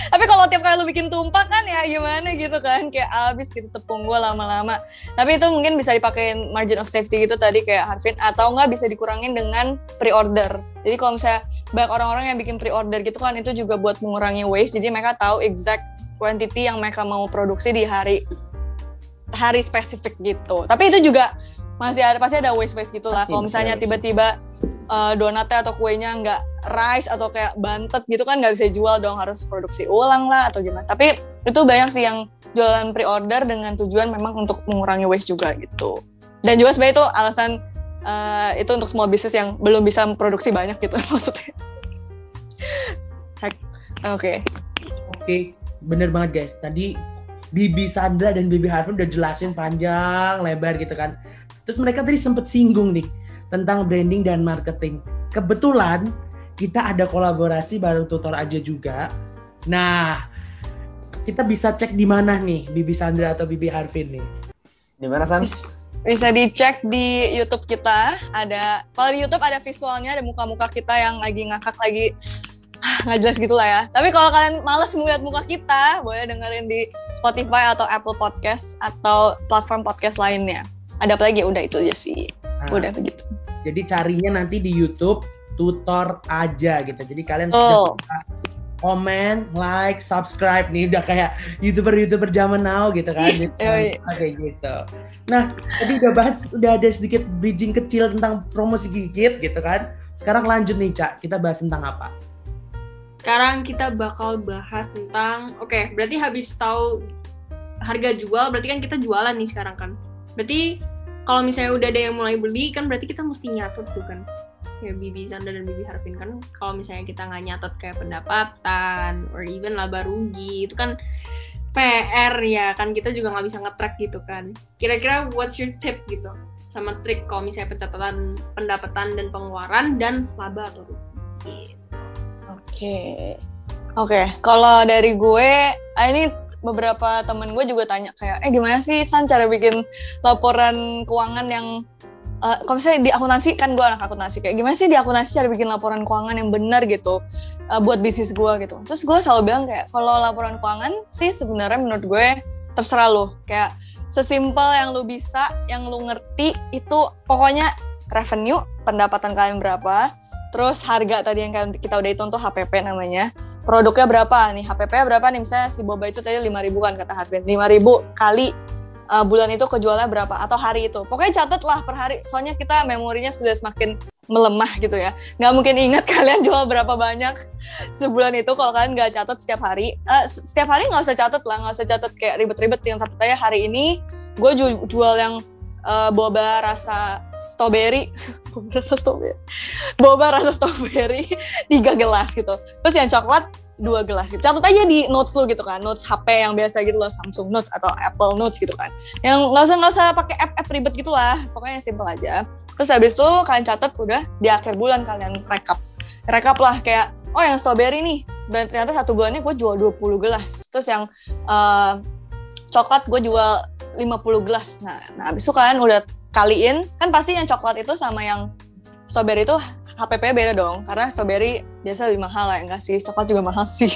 S4: Tapi kalau tiap kali lu bikin tumpah kan ya gimana gitu kan, kayak habis gitu tepung gua lama-lama. Tapi itu mungkin bisa dipakein margin of safety gitu tadi kayak Harvin, atau nggak bisa dikurangin dengan pre-order. Jadi kalau misalnya banyak orang-orang yang bikin pre-order gitu kan, itu juga buat mengurangi waste. Jadi mereka tahu exact quantity yang mereka mau produksi di hari spesifik gitu. Tapi itu juga pasti ada waste gitu lah. Kalau misalnya tiba-tiba donatnya atau kuenya nggak rice atau kayak bantet gitu kan nggak bisa jual dong, harus produksi ulang lah atau gimana. Tapi itu banyak sih yang jualan pre-order dengan tujuan memang untuk mengurangi waste juga gitu. Dan juga sebenarnya itu alasan itu untuk small business yang belum bisa produksi banyak gitu maksudnya. Oke,
S1: bener banget guys. Tadi Bibi Sandra dan Bibi Harvin udah jelasin panjang lebar gitu kan. Terus mereka tadi sempet singgung nih tentang branding dan marketing. Kebetulan kita ada kolaborasi bareng Tutor Aja juga. Nah, kita bisa cek di mana nih Bibi Sandra atau Bibi Harvin nih?
S5: Di mana San?
S4: Bisa dicek di YouTube kita. Kalau di YouTube ada visualnya, ada muka-muka kita yang lagi ngakak lagi nggak jelas gitu lah ya. Tapi kalau kalian males melihat muka kita, boleh dengerin di Spotify atau Apple Podcast atau platform podcast lainnya. Ada apa lagi? Udah itu aja sih. Udah begitu.
S1: Jadi carinya nanti di YouTube Tutor Aja gitu. Jadi kalian bisa komen, like, subscribe nih, udah kayak YouTuber zaman now gitu kan. Oke gitu. Nah, tadi udah ada sedikit bridging kecil tentang promosi gigit gitu kan. Sekarang lanjut nih Cak, kita bahas tentang apa?
S2: Sekarang kita bakal bahas tentang, berarti habis tahu harga jual, berarti kan kita jualan nih sekarang kan. Berarti kalau misalnya udah ada yang mulai beli kan berarti kita mesti nyatet tuh kan. Ya Bibi Sandra dan Bibi Harvin kan, kalau misalnya kita nggak nyatet kayak pendapatan or even laba rugi, itu kan PR ya kan, kita juga nggak bisa nge-track gitu kan. Kira-kira what's your tip gitu sama trik kalau misalnya pencatatan pendapatan dan pengeluaran dan laba atau rugi?
S4: Oke. Kalau dari gue, ini beberapa temen gue juga tanya kayak, gimana sih San cara bikin laporan keuangan yang kalau misalnya di akuntansi, kan gue anak akuntansi, kayak gimana sih di akuntansi cara bikin laporan keuangan yang benar gitu buat bisnis gue gitu. Terus gue selalu bilang kayak, kalau laporan keuangan sih sebenarnya menurut gue terserah lo, kayak sesimpel yang lo bisa, yang lo ngerti itu pokoknya revenue, pendapatan kalian berapa, terus harga tadi yang kita udah hitung tuh HPP namanya, produknya berapa nih, HPP berapa nih, misalnya si boba itu tadi 5.000 kan kata Harvin, 5.000 kali bulan itu kejualnya berapa atau hari itu. Pokoknya catat lah per hari. Soalnya kita memorinya sudah semakin melemah gitu ya. Nggak mungkin ingat kalian jual berapa banyak sebulan itu kalau kalian nggak catat setiap hari. Setiap hari nggak usah catat lah, nggak usah catat kayak ribet-ribet. Yang catat aja hari ini gue jual yang boba rasa strawberry, boba rasa strawberry 3 gelas gitu. Terus yang coklat 2 gelas gitu. Catat aja di notes lu gitu kan, notes HP yang biasa gitu loh, Samsung Notes atau Apple Notes gitu kan. Yang nggak usah pakai app ribet gitulah, pokoknya simple aja. Terus habis itu kalian catat udah di akhir bulan kalian rekap lah kayak oh yang strawberry nih, dan ternyata 1 bulannya gue jual 20 gelas. Terus yang coklat gue jual 50 gelas. Nah habis itu kalian udah kaliin, kan pasti yang coklat itu sama yang strawberry itu HPP beda dong, karena strawberry biasa lebih mahal lah, enggak sih, coklat juga mahal sih.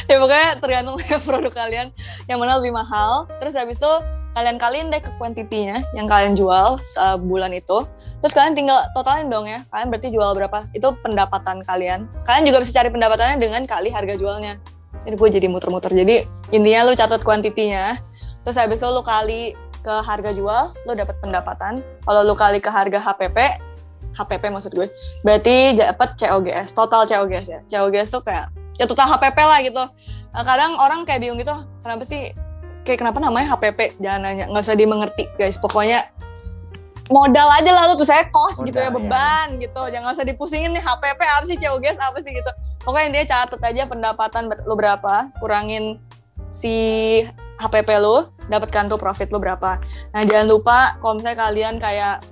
S4: Ya pokoknya tergantung ya produk kalian yang mana lebih mahal. Terus habis itu kalian kaliin deh ke kuantitinya yang kalian jual sebulan itu. Terus kalian tinggal totalin dong ya, kalian berarti jual berapa, itu pendapatan kalian. Kalian juga bisa cari pendapatannya dengan kali harga jualnya. Ini gue jadi muter-muter, jadi intinya lu catat kuantitinya, terus habis itu lu kali ke harga jual, lu dapat pendapatan. Kalau lu kali ke harga HPP maksud gue, berarti dapat COGS, total COGS ya. COGS tuh kayak ya total HPP lah gitu. Kadang orang kayak bingung gitu, kenapa namanya HPP? Jangan nanya, nggak usah dimengerti guys. Pokoknya modal aja lah tuh saya cost modal, gitu ya, beban ya. Gitu. Jangan usah dipusingin nih HPP apa sih, COGS apa sih gitu. Pokoknya intinya catat aja pendapatan lu berapa, kurangin si HPP lu, dapatkan tuh profit lu berapa. Nah jangan lupa kalau misalnya kalian kayak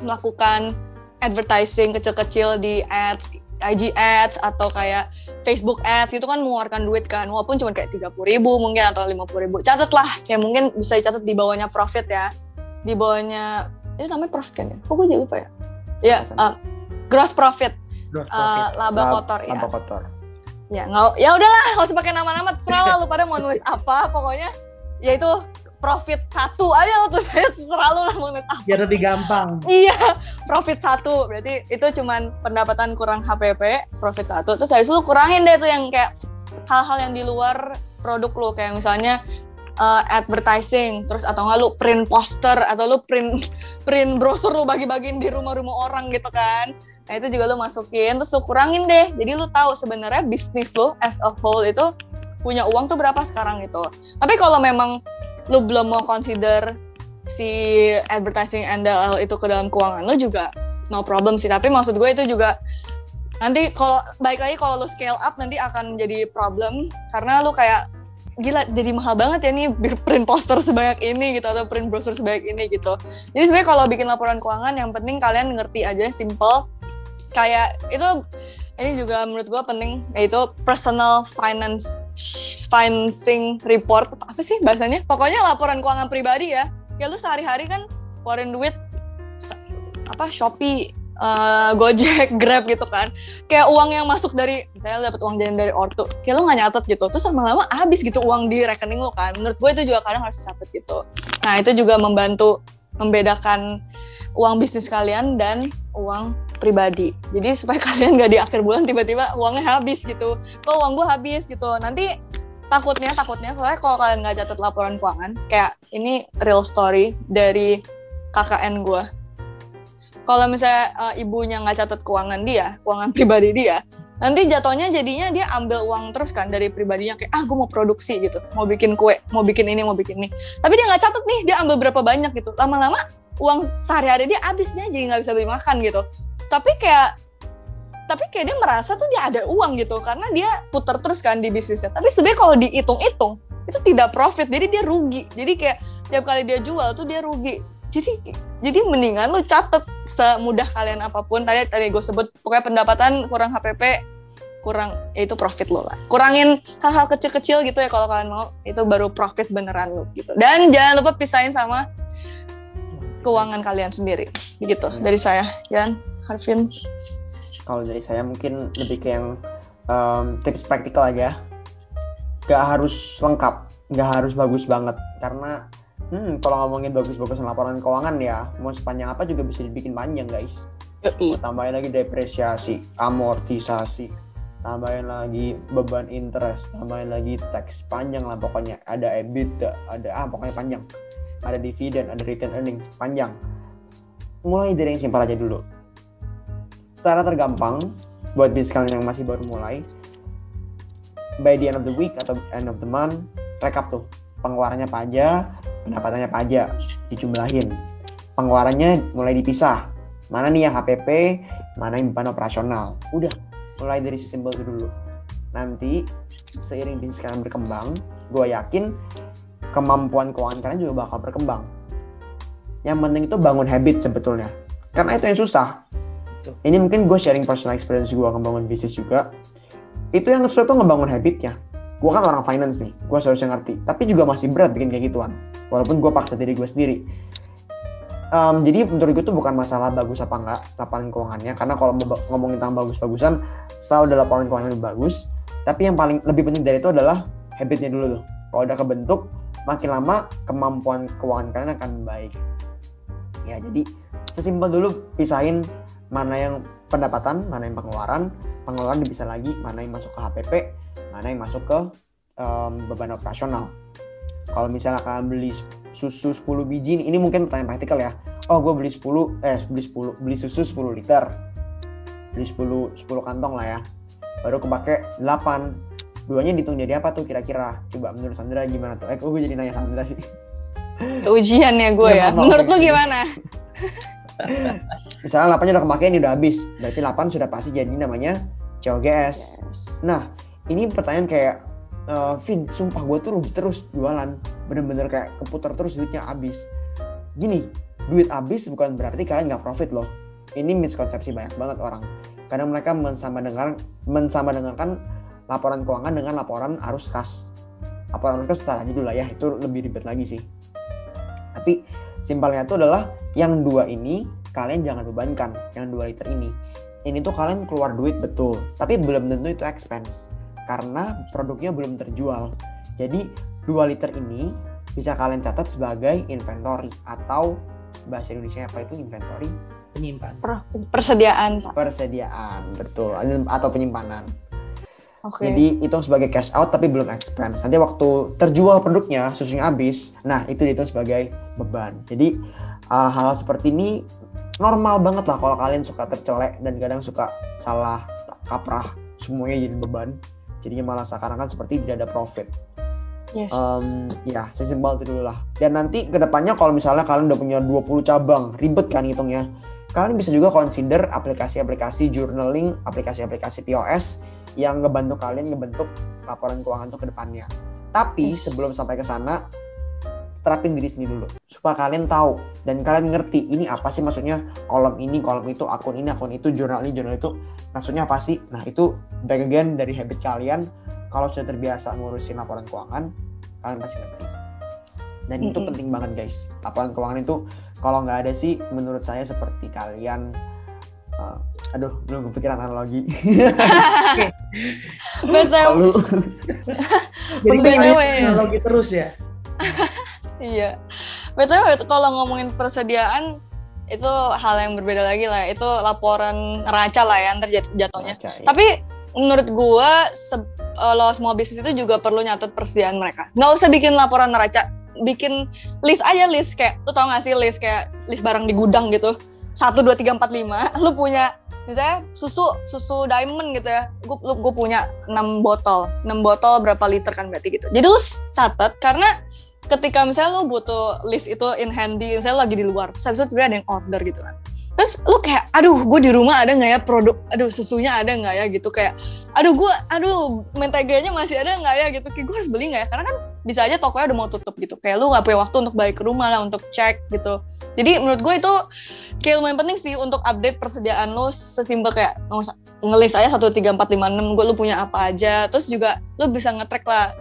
S4: melakukan advertising kecil-kecil di ads, IG ads atau kayak Facebook ads, itu kan mengeluarkan duit kan, walaupun cuma kayak 30.000 mungkin atau 50.000. Catat lah, kayak mungkin bisa dicatat di bawahnya profit ya, di bawahnya itu namanya profit kan ya? Kok gue jadi lupa ya? Ya, gross profit, laba kotor ya.
S5: Laba kotor.
S4: Ya udahlah, nggak usah pakai nama-nama, terserah lu pada mau nulis apa, pokoknya ya itu profit 1 aja lo tuh, saya terserah lu lah mau nulis apa.
S1: Biar lebih gampang.
S4: Iya, profit 1, berarti itu cuman pendapatan kurang HPP, profit 1, terus habis itu lu kurangin deh tuh yang kayak hal-hal yang di luar produk lu, kayak misalnya advertising, terus atau nggak lu print poster atau lu print brosur lu bagi-bagiin di rumah-rumah orang gitu kan. Nah itu juga lu masukin, terus lu kurangin deh. Jadi lu tahu sebenarnya bisnis lu as a whole itu punya uang tuh berapa sekarang gitu. Tapi kalau memang lu belum mau consider si advertising andal itu ke dalam keuangan lu juga no problem sih. Tapi maksud gue itu juga nanti kalau baik lagi kalau lu scale up nanti akan menjadi problem karena lu kayak gila jadi mahal banget ya nih print poster sebanyak ini gitu atau print brosur sebanyak ini gitu. Jadi sebenarnya kalau bikin laporan keuangan yang penting kalian ngerti aja, simple. Kayak itu ini juga menurut gue penting, yaitu personal financing report, apa sih bahasanya? Pokoknya laporan keuangan pribadi ya. Ya lu sehari-hari kan keluarin duit Shopee, Gojek, Grab gitu kan. Kayak uang yang masuk dari, misalnya dapat uang jajan dari ortu, kayak lu nggak nyatet gitu, terus lama-lama habis gitu uang di rekening lu kan. Menurut gue itu juga kadang harus dicatat gitu. Nah itu juga membantu membedakan uang bisnis kalian dan uang pribadi. Jadi supaya kalian nggak di akhir bulan tiba-tiba uangnya habis gitu. Kok uang gue habis gitu. Nanti takutnya soalnya kalau kalian nggak catat laporan keuangan, kayak ini real story dari KKN gue. Kalau misalnya ibunya nggak catat keuangan pribadi dia, nanti jatuhnya jadinya dia ambil uang terus kan dari pribadinya, kayak gue mau produksi gitu, mau bikin kue, mau bikin ini, tapi dia nggak catat nih dia ambil berapa banyak gitu. Lama-lama uang sehari-hari dia habisnya jadi nggak bisa beli makan gitu. Tapi kayak dia merasa tuh dia ada uang gitu karena dia putar terus kan di bisnisnya. Tapi sebenarnya kalau dihitung-hitung itu tidak profit, jadi dia rugi. Jadi kayak tiap kali dia jual tuh dia rugi. Jadi mendingan lu catet semudah kalian apapun. Tadi gue sebut pokoknya pendapatan kurang HPP, kurang itu profit lo lah. Kurangin hal-hal kecil-kecil gitu ya kalau kalian mau, itu baru profit beneran lo gitu. Dan jangan lupa pisahin sama keuangan kalian sendiri gitu. Dari saya, Yan, Harvin.
S5: Kalau dari saya mungkin lebih ke yang tips praktikal aja. Gak harus lengkap, gak harus bagus banget karena kalau ngomongin bagus-bagusan laporan keuangan ya, mau sepanjang apa juga bisa dibikin panjang guys. Tambahin lagi depresiasi, amortisasi, tambahin lagi beban interest, tambahin lagi tax, panjang lah pokoknya. Ada EBITDA, ada pokoknya panjang. ada dividen, ada return earning, panjang. Mulai dari yang simpel aja dulu. Cara tergampang buat bisnis kalian yang masih baru mulai, by the end of the week atau end of the month, rekap tuh pengeluarannya apa aja, pendapatannya apa aja, dijumlahin. Pengeluarannya mulai dipisah. Mana nih yang HPP, mana yang beban operasional. Udah, mulai dari sesimpel itu dulu. Nanti seiring bisnis kalian berkembang, gue yakin kemampuan keuangan kalian juga bakal berkembang. Yang penting itu bangun habit sebetulnya. Karena itu yang susah. Ini mungkin gue sharing personal experience gue ngebangun bisnis juga. Itu yang susah tuh ngebangun habitnya. Gue kan orang finance nih, gue seharusnya ngerti. Tapi juga masih berat bikin kayak gituan. Walaupun gue paksa diri gue sendiri. Jadi menurut gue tuh bukan masalah bagus apa enggak laporan keuangannya. Karena kalau ngomongin tentang bagus-bagusan, selalu ada laporan keuangan yang lebih bagus. Tapi yang paling lebih penting dari itu adalah habitnya dulu tuh. Kalau udah kebentuk, makin lama kemampuan keuangan kalian akan baik. Ya, jadi sesimpel dulu pisahin mana yang pendapatan, mana yang pengeluaran. Pengeluaran dipisah lagi, mana yang masuk ke HPP, mana yang masuk ke beban operasional. Kalau misalnya kalian beli susu 10 biji, ini mungkin pertanyaan praktikal ya. Oh, gue beli susu 10 liter. Beli 10 kantong lah ya. Baru kepake 8. Duanya dihitung jadi apa tuh kira-kira? Coba menurut Sandra gimana tuh? Gue jadi nanya Sandra sih.
S4: Ujian ya gue ya. Menurut lu gimana?
S5: Misalnya 8-nya udah kepake, ini udah habis. Berarti 8 sudah pasti jadi namanya COGS. Yes. Nah, ini pertanyaan kayak, Vin, sumpah gue tuh rugi terus jualan. Bener-bener kayak keputar terus duitnya habis. Gini, duit habis bukan berarti kalian nggak profit loh. Ini miskonsepsi banyak banget orang. Kadang mereka mensamadengarkan laporan keuangan dengan laporan arus kas. Laporan arus kas setelah aja dulu lah ya, itu lebih ribet lagi sih. Tapi simpelnya itu adalah yang 2 ini kalian jangan bebankan, yang 2 liter ini. Ini tuh kalian keluar duit betul, tapi belum tentu itu expense. Karena produknya belum terjual. Jadi 2 liter ini bisa kalian catat sebagai inventory atau bahasa Indonesia apa itu inventory?
S1: Penyimpanan.
S4: Persediaan, Pak.
S5: Persediaan, betul. Atau penyimpanan.
S4: Okay.
S5: Jadi itu sebagai cash out tapi belum expense. Nanti waktu terjual produknya, susunya habis, nah itu dihitung sebagai beban. Jadi hal seperti ini normal banget lah kalau kalian suka tercelek dan kadang suka salah kaprah semuanya jadi beban. Jadinya malah seakan-akan seperti tidak ada profit.
S4: Yes.
S5: Ya, sesimpel itu dulu lah. Dan nanti kedepannya kalau misalnya kalian udah punya 20 cabang, ribet kan hitungnya. Kalian bisa juga consider aplikasi-aplikasi journaling, aplikasi-aplikasi POS yang ngebantu kalian ngebentuk laporan keuangan tuh ke depannya. Tapi sebelum sampai ke sana, terapin diri sendiri dulu supaya kalian tahu dan kalian ngerti ini apa sih maksudnya kolom ini, kolom itu, akun ini, akun itu, jurnal ini, jurnal itu, maksudnya apa sih? Nah, itu back again dari habit kalian. Kalau sudah terbiasa ngurusin laporan keuangan, kalian pasti ngerti. Dan itu penting banget guys. Laporan keuangan itu kalau nggak ada sih menurut saya seperti kalian belum kepikiran analogi.
S4: Betul.
S1: Jadi analogi terus ya.
S4: Iya. Betul, kalau ngomongin persediaan itu hal yang berbeda lagi lah. Itu laporan neraca lah ya ntar jatuhnya. Neraca, iya. Tapi menurut gua lo semua bisnis itu juga perlu nyatet persediaan mereka. Nggak usah bikin laporan neraca, bikin list aja, list kayak lu tau nggak sih list kayak list barang di gudang gitu. 1, 2, 3, 4, 5 lu punya misalnya susu diamond gitu ya, gue punya 6 botol berapa liter kan berarti gitu. Jadi lu catat karena ketika misalnya lu butuh list itu in handy, misalnya lagi di luar, terus habis itu sebenarnya ada yang order gitu kan. Terus lu kayak, aduh gue di rumah ada nggak ya produk, aduh susunya ada nggak ya gitu, kayak aduh menteganya masih ada nggak ya gitu, kayak gue harus beli nggak ya, karena kan bisa aja tokonya udah mau tutup gitu, kayak lu nggak punya waktu untuk balik ke rumah lah untuk cek gitu. Jadi menurut gue itu kayak lumayan penting sih untuk update persediaan lu, sesimpel kayak ngelis aja 1, 3, 4, 5, 6 gue lu punya apa aja. Terus juga lu bisa nge-track lah,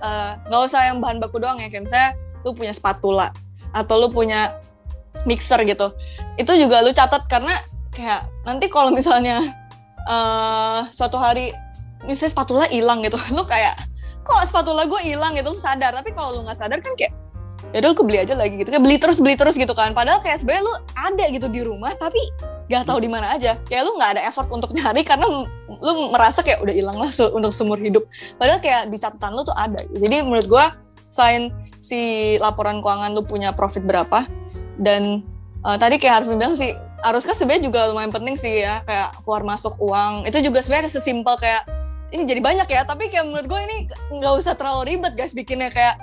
S4: nggak usah yang bahan baku doang ya, kayak misalnya lu punya spatula atau lu punya mixer gitu, itu juga lu catat karena kayak nanti kalau misalnya suatu hari misalnya spatula hilang gitu, lu kayak kok spatula gue hilang gitu, lu sadar. Tapi kalau lu nggak sadar kan kayak ya udah gue beli aja lagi gitu, kayak beli terus gitu kan, padahal kayak sebenarnya lu ada gitu di rumah tapi nggak tahu di mana aja, kayak lu nggak ada effort untuk nyari karena lu merasa kayak udah hilang lah untuk seumur hidup, padahal kayak di catatan lu tuh ada. Jadi menurut gue selain si laporan keuangan lu punya profit berapa. Dan tadi kayak Harvey bilang sih, arus kas sebenarnya juga lumayan penting sih ya, kayak keluar masuk uang. Itu juga sebenarnya sesimpel kayak ini jadi banyak ya, tapi kayak menurut gue ini nggak usah terlalu ribet guys bikinnya. Kayak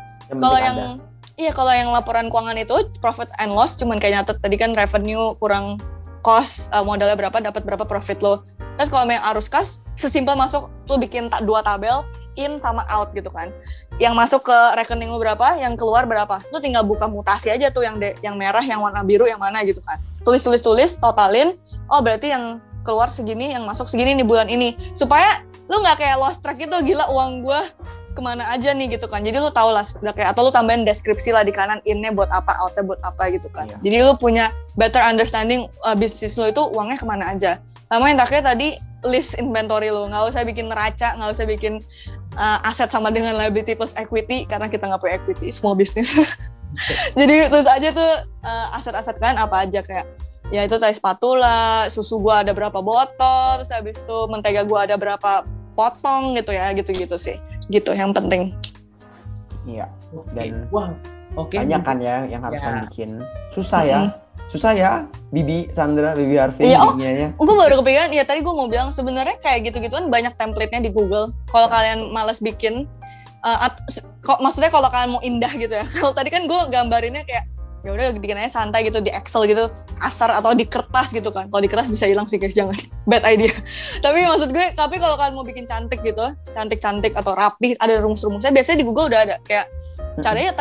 S4: kalau yang laporan keuangan itu profit and loss cuman kayak nyatet tadi kan revenue kurang cost, modalnya berapa, dapat berapa profit lo. Terus kalau yang arus kas sesimpel masuk lo bikin 2 tabel in sama out gitu kan. Yang masuk ke rekening lo berapa, yang keluar berapa. Lo tinggal buka mutasi aja tuh yang merah, yang warna biru, yang mana gitu kan. Tulis, totalin. Oh berarti yang keluar segini, yang masuk segini nih bulan ini. Supaya lo nggak kayak lost track gitu, gila uang gue kemana aja nih gitu kan. Jadi lu tahu lah kayak, atau lu tambahin deskripsi lah di kanan, innya buat apa, outnya buat apa gitu kan. Jadi lu punya better understanding bisnis lu itu uangnya kemana aja. Sama yang terakhir tadi list inventory lu, nggak usah bikin neraca, nggak usah bikin aset sama dengan liability plus equity karena kita nggak punya equity, small business. Jadi terus aja tuh aset-aset kan apa aja kayak ya itu tadi spatula, susu gua ada berapa botol, terus habis itu mentega gua ada berapa potong gitu ya, gitu-gitu sih. Gitu yang penting.
S5: Iya. Dan
S1: banyak
S5: kan ya yang harus kamu bikin. Susah ya, Bibi Sandra, Bibi Harvey.
S4: Iya, gue baru kepikiran. Ya tadi gue mau bilang sebenarnya kayak gitu-gituan banyak template-nya di Google. Kalau kalian malas bikin, maksudnya kalau kalian mau indah gitu ya. Kalau tadi kan gue gambarinnya kayak ya udah bikin aja santai gitu di Excel gitu, kasar atau di kertas gitu kan. Kalau di kertas bisa hilang sih guys, jangan. Bad idea. Tapi maksud gue, tapi kalau kalian mau bikin cantik gitu, cantik-cantik atau rapi, ada rumus-rumusnya. Biasanya di Google udah ada kayak caranya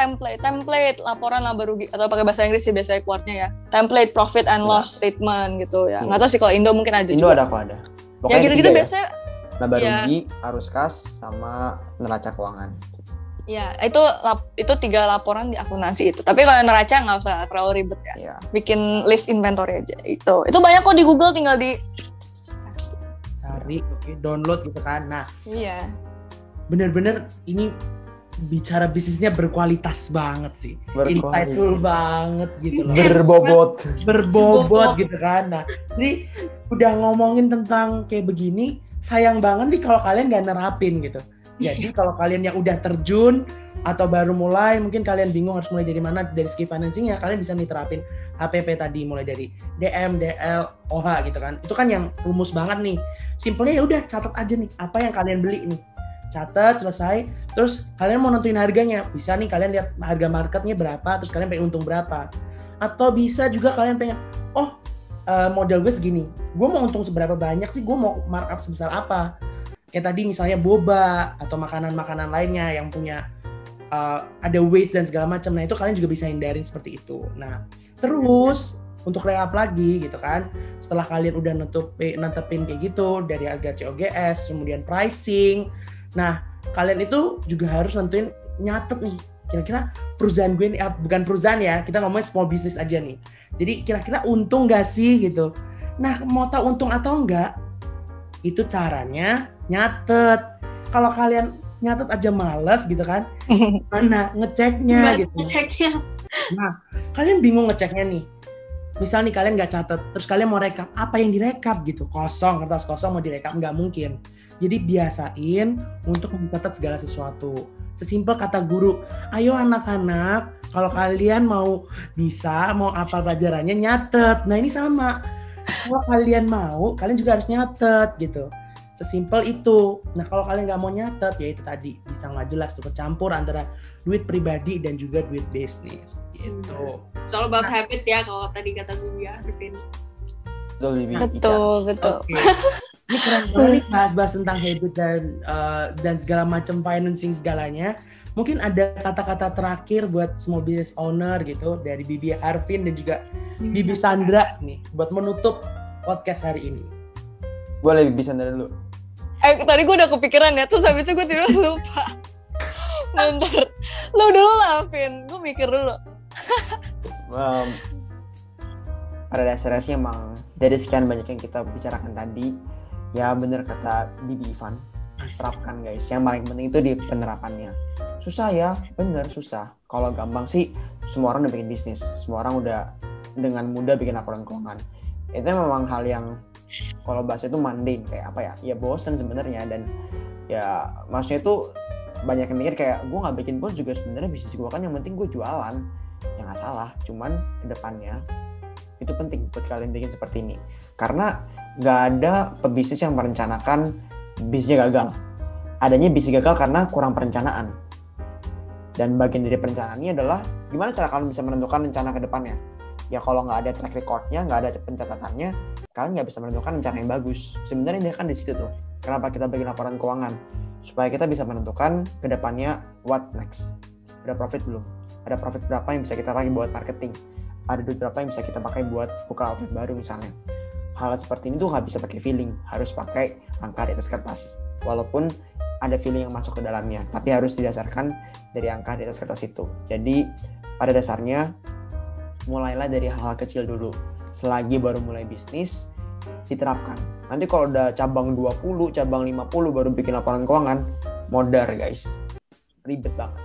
S4: template laporan laba rugi atau pakai bahasa Inggris sih biasanya keluarnya ya. Template profit and loss statement gitu ya. Nggak tahu sih kalau Indo mungkin ada
S5: Indo juga. Ada.
S4: Ya gitu-gitu biasanya.
S5: Laba rugi, arus kas, sama neraca keuangan.
S4: Ya, itu 3 laporan di akuntansi itu. Tapi kalau neraca nggak usah terlalu ribet ya. Bikin list inventory aja. Itu banyak kok di Google, tinggal di
S1: cari, download gitu kan. Nah,
S4: iya.
S1: Bener-bener ini bicara bisnisnya berkualitas banget sih. Insightful banget gitu loh. Berbobot gitu kan. Nah, ini udah ngomongin tentang kayak begini, sayang banget nih kalau kalian nggak nerapin gitu. Jadi kalau kalian yang udah terjun atau baru mulai, mungkin kalian bingung harus mulai dari mana, dari segi financing ya, kalian bisa nih terapin HPP tadi, mulai dari DM, DL, OH gitu kan. Itu kan yang rumus banget nih. Simpelnya ya udah catat aja nih apa yang kalian beli nih. Catat, selesai. Terus kalian mau nentuin harganya. Bisa nih kalian lihat harga marketnya berapa, terus kalian pengen untung berapa. Atau bisa juga kalian pengen, modal gue segini. Gue mau untung seberapa banyak sih, gue mau markup sebesar apa. Kayak tadi misalnya boba atau makanan-makanan lainnya yang punya ada waste dan segala macam. Nah itu kalian juga bisa hindarin seperti itu. Nah terus untuk recap lagi gitu kan, setelah kalian udah nentepin kayak gitu dari harga COGS, kemudian pricing. Nah kalian itu juga harus nentuin, nyatet nih kira-kira perusahaan gue ini, bukan perusahaan ya, kita ngomongin small business aja nih. Jadi kira-kira untung gak sih gitu. Nah mau tahu untung atau enggak, itu caranya nyatet. Kalau kalian nyatet aja males gitu kan, mana ngeceknya gitu. Nah, kalian bingung ngeceknya nih. Misal nih kalian nggak catet, terus kalian mau rekap, apa yang direkap gitu? Kosong, kertas kosong mau direkap, nggak mungkin. Jadi biasain untuk mencatat segala sesuatu. Sesimpel kata guru, ayo anak-anak, kalau kalian mau apa pelajarannya nyatet. Nah ini sama. Kalau kalian mau, kalian juga harus nyatet gitu. Sesimpel itu. Nah kalau kalian nggak mau nyatet, ya itu tadi bisa nggak jelas tuh, kecampur antara duit pribadi dan juga duit bisnis gitu.
S2: Soal about habit ya kalau tadi kata gue ya,
S4: betul.
S1: Okay. Ini keren banget nih bahas-bahas tentang habit dan segala macam financing segalanya. Mungkin ada kata-kata terakhir buat small business owner gitu dari Bibi Harvin dan juga Bibi Sandra nih buat menutup podcast hari ini.
S5: Boleh Bibi Sandra dulu.
S4: Tadi gue udah kepikiran ya, terus habis itu gue tidur lupa. Bentar, lo dulu lah Vin, gue mikir dulu.
S5: Pada dasarnya sih emang dari sekian banyak yang kita bicarakan tadi, ya bener kata Bibi Ivan, terapkan guys. Yang paling penting itu di penerapannya. Susah ya, bener susah. Kalau gampang sih semua orang udah bikin bisnis, semua orang udah dengan mudah bikin laporan keuangan. Itu memang hal yang kalau bahasa itu mundane, kayak apa ya? Ya bosan sebenarnya, dan ya maksudnya itu banyak yang mikir kayak gue nggak bikin post juga sebenarnya bisnis gue kan, yang penting gue jualan, ya nggak salah. Cuman kedepannya itu penting buat kalian bikin seperti ini, karena nggak ada pebisnis yang merencanakan bisnisnya gagal. Adanya bisnis gagal karena kurang perencanaan. Dan bagian dari perencanaannya adalah gimana cara kalian bisa menentukan rencana ke depannya. Ya kalau nggak ada track recordnya, nggak ada pencatatannya, kalian nggak bisa menentukan rencana yang bagus. Sebenarnya dia kan di situ tuh. Kenapa kita bikin laporan keuangan? Supaya kita bisa menentukan ke depannya what next. Ada profit belum? Ada profit berapa yang bisa kita pakai buat marketing? Ada duit berapa yang bisa kita pakai buat buka outlet baru misalnya. Hal seperti ini tuh nggak bisa pakai feeling, harus pakai angka di atas kertas. Walaupun ada feeling yang masuk ke dalamnya, tapi harus didasarkan dari angka di atas kertas itu. Jadi pada dasarnya mulailah dari hal-hal kecil dulu. Selagi baru mulai bisnis, diterapkan. Nanti kalau udah cabang 20, cabang 50 baru bikin laporan keuangan, modar guys. Ribet banget.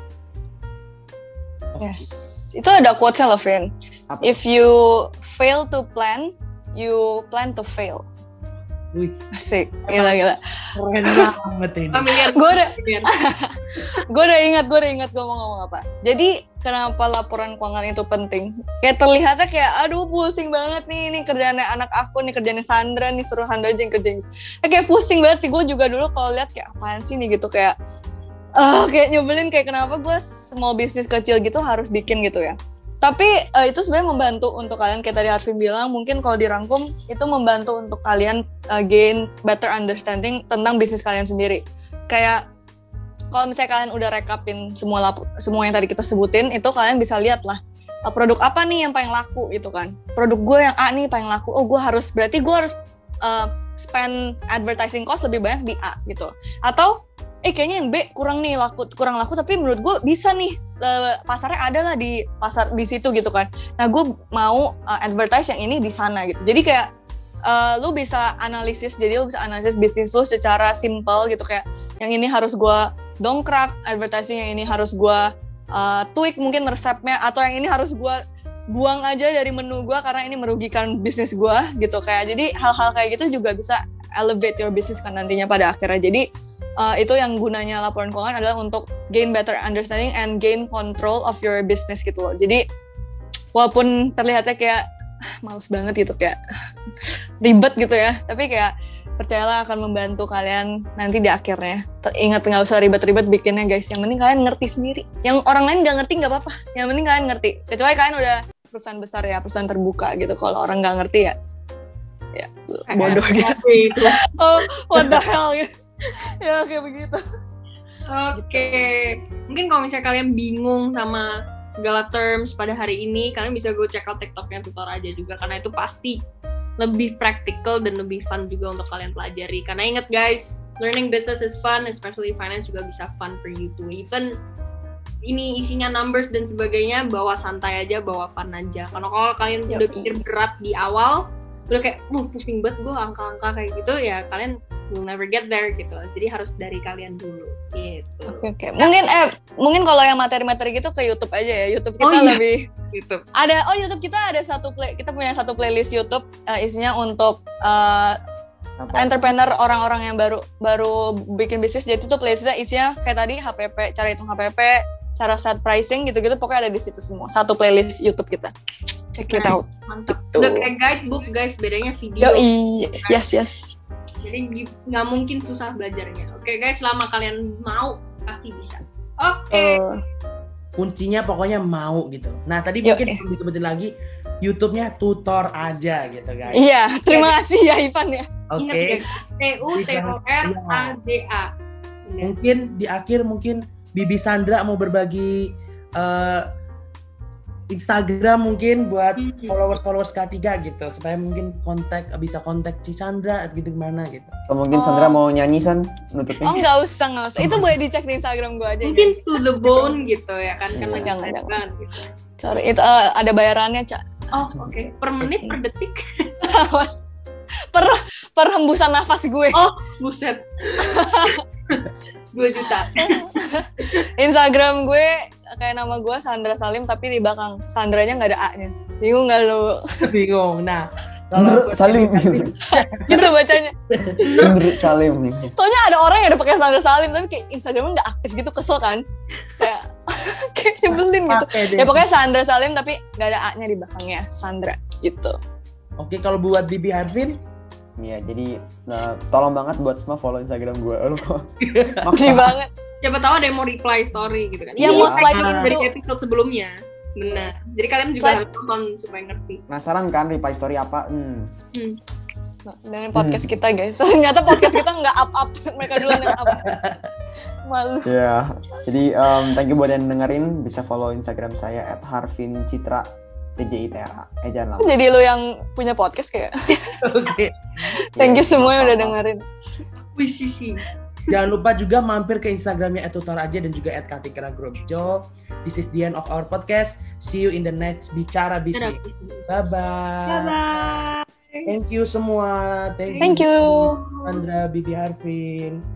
S4: Yes, itu ada quotes-nya loh, Vin. If you fail to plan, you plan to fail.
S1: Wih,
S4: Asik, gila.
S1: keren banget ini.
S2: Familiar.
S4: Gue udah ingat gue mau ngomong apa. Jadi kenapa laporan keuangan itu penting? Kayak terlihatnya kayak aduh pusing banget nih, ini kerjaannya anak aku nih, kerjaannya Sandra nih, suruh Sandra aja yang kerjain. Kayak pusing banget sih, gue juga dulu kalau lihat kayak apaan sih nih gitu, kayak kayak nyebelin, kayak kenapa gue small business kecil gitu harus bikin gitu ya. Tapi itu sebenarnya membantu untuk kalian, kayak tadi Arvin bilang, mungkin kalau dirangkum itu membantu untuk kalian gain better understanding tentang bisnis kalian sendiri. Kayak kalau misalnya kalian udah rekapin semua yang tadi kita sebutin, itu kalian bisa lihat lah produk apa nih yang paling laku gitu kan. Produk gue yang A nih paling laku, berarti gue harus spend advertising cost lebih banyak di A gitu. Atau kayaknya yang B kurang laku, tapi menurut gue bisa nih, pasarnya ada lah di pasar di situ gitu kan. Nah gue mau advertise yang ini di sana gitu. Jadi kayak lu bisa analisis bisnis lu secara simple gitu, kayak yang ini harus gue dongkrak advertising, yang ini harus gue tweak mungkin resepnya, atau yang ini harus gue buang aja dari menu gue karena ini merugikan bisnis gue gitu. Kayak jadi hal-hal kayak gitu juga bisa elevate your business kan nantinya pada akhirnya. Jadi itu yang gunanya laporan keuangan adalah untuk gain better understanding and gain control of your business gitu loh. Jadi walaupun terlihatnya kayak males banget gitu, kayak ribet gitu ya, tapi kayak percayalah akan membantu kalian nanti di akhirnya. Ingat, nggak usah ribet-ribet bikinnya guys, yang penting kalian ngerti sendiri. Yang orang lain nggak ngerti nggak apa-apa, yang penting kalian ngerti. Kecuali kalian udah perusahaan besar ya, perusahaan terbuka gitu. Kalau orang nggak ngerti ya bodoh gitu. Oh what the hell gitu. Ya kayak begitu.
S2: Oke. Mungkin kalau misalnya kalian bingung sama segala terms pada hari ini, kalian bisa go check out TikToknya Tutor aja juga, karena itu pasti lebih practical dan lebih fun juga untuk kalian pelajari. Karena ingat guys, learning business is fun, especially finance juga bisa fun for you too. Even ini isinya numbers dan sebagainya, bawa santai aja, bawa fun aja. Karena kalau kalian udah pikir berat di awal, udah kayak pusing banget gue angka-angka kayak gitu, ya kalian will never get there gitu. Jadi harus dari kalian dulu gitu.
S4: Oke. Mungkin kalau yang materi-materi gitu ke YouTube aja ya. YouTube kita lebih
S2: YouTube.
S4: YouTube kita ada kita punya satu playlist YouTube isinya untuk entrepreneur, orang-orang yang baru bikin bisnis. Jadi itu playlistnya isinya kayak tadi HPP, cara hitung HPP, cara set pricing gitu-gitu, pokoknya ada di situ semua. Satu playlist YouTube kita. Check it out.
S2: Mantap.
S4: Gitu.
S2: Udah kayak guidebook guys, bedanya video.
S4: Yes.
S2: Jadi nggak mungkin susah belajarnya. Oke guys, selama kalian mau pasti bisa. Oke.
S1: Kuncinya pokoknya mau gitu. Nah tadi mungkin disebutin lagi YouTube-nya Tutor aja gitu guys.
S4: Iya, terima kasih ya Ivan ya.
S1: Oke.
S2: TUTORADA.
S1: Mungkin di akhir Bibi Sandra mau berbagi Instagram mungkin buat followers K3 gitu, supaya mungkin bisa kontak Ci Sandra gitu gimana gitu.
S5: Mungkin Sandra mau nyanyi San nutupnya.
S4: Nggak usah. Itu boleh dicek di Instagram gue aja.
S2: Mungkin to the bone gitu ya kan,
S4: Jangan.
S2: Gitu.
S4: Sorry, itu ada bayarannya, Cak.
S2: Oh, oke. Per menit, per detik?
S4: per hembusan nafas gue.
S2: Oh, buset. 2 juta.
S4: Instagram gue kayak nama gue Sandra Salim, tapi di belakang Sandranya nggak ada A-nya. Bingung nggak lo?
S1: Bingung. Nah,
S5: Menurut
S1: buat
S5: Salim.
S4: Gitu bacanya.
S5: Menurut Salim nih.
S4: Soalnya ada orang yang udah pakai Sandra Salim tapi kayak Instagramnya nggak aktif gitu, kesel kan? Kayak nyebelin gitu.
S1: Pakai deh.
S4: Ya pokoknya Sandra Salim tapi nggak ada A-nya di belakangnya, Sandra gitu.
S1: Oke, kalau buat Bibi Harvin,
S5: Iya, jadi tolong banget buat semua follow Instagram gue. Lu kok
S4: Makasih banget.
S2: Siapa tahu ada yang mau reply story gitu kan.
S4: Iya,
S2: Ini
S4: most likely
S2: dari
S4: itu.
S2: episode sebelumnya. Benar. Jadi kalian juga harus nonton supaya ngerti.
S5: penasaran kan reply story apa?
S4: Dengan podcast kita guys. Ternyata podcast kita nggak up. Mereka duluan yang up. Malu.
S5: Ya, jadi thank you buat yang dengerin. Bisa follow Instagram saya @harvincitra PJITRA. Jangan lama.
S4: Jadi lu yang punya podcast kayak.
S1: oke.
S4: Thank you semua yang udah dengerin.
S2: Wih sisi.
S1: Jangan lupa juga mampir ke Instagramnya @tutor_aja dan juga @katikeragrojo. This is the end of our podcast. See you in the next Bicara Bisnis. Bye-bye.
S2: Bye-bye.
S1: Thank you semua.
S4: Thank you.
S1: Sandra, Bibi Harvin.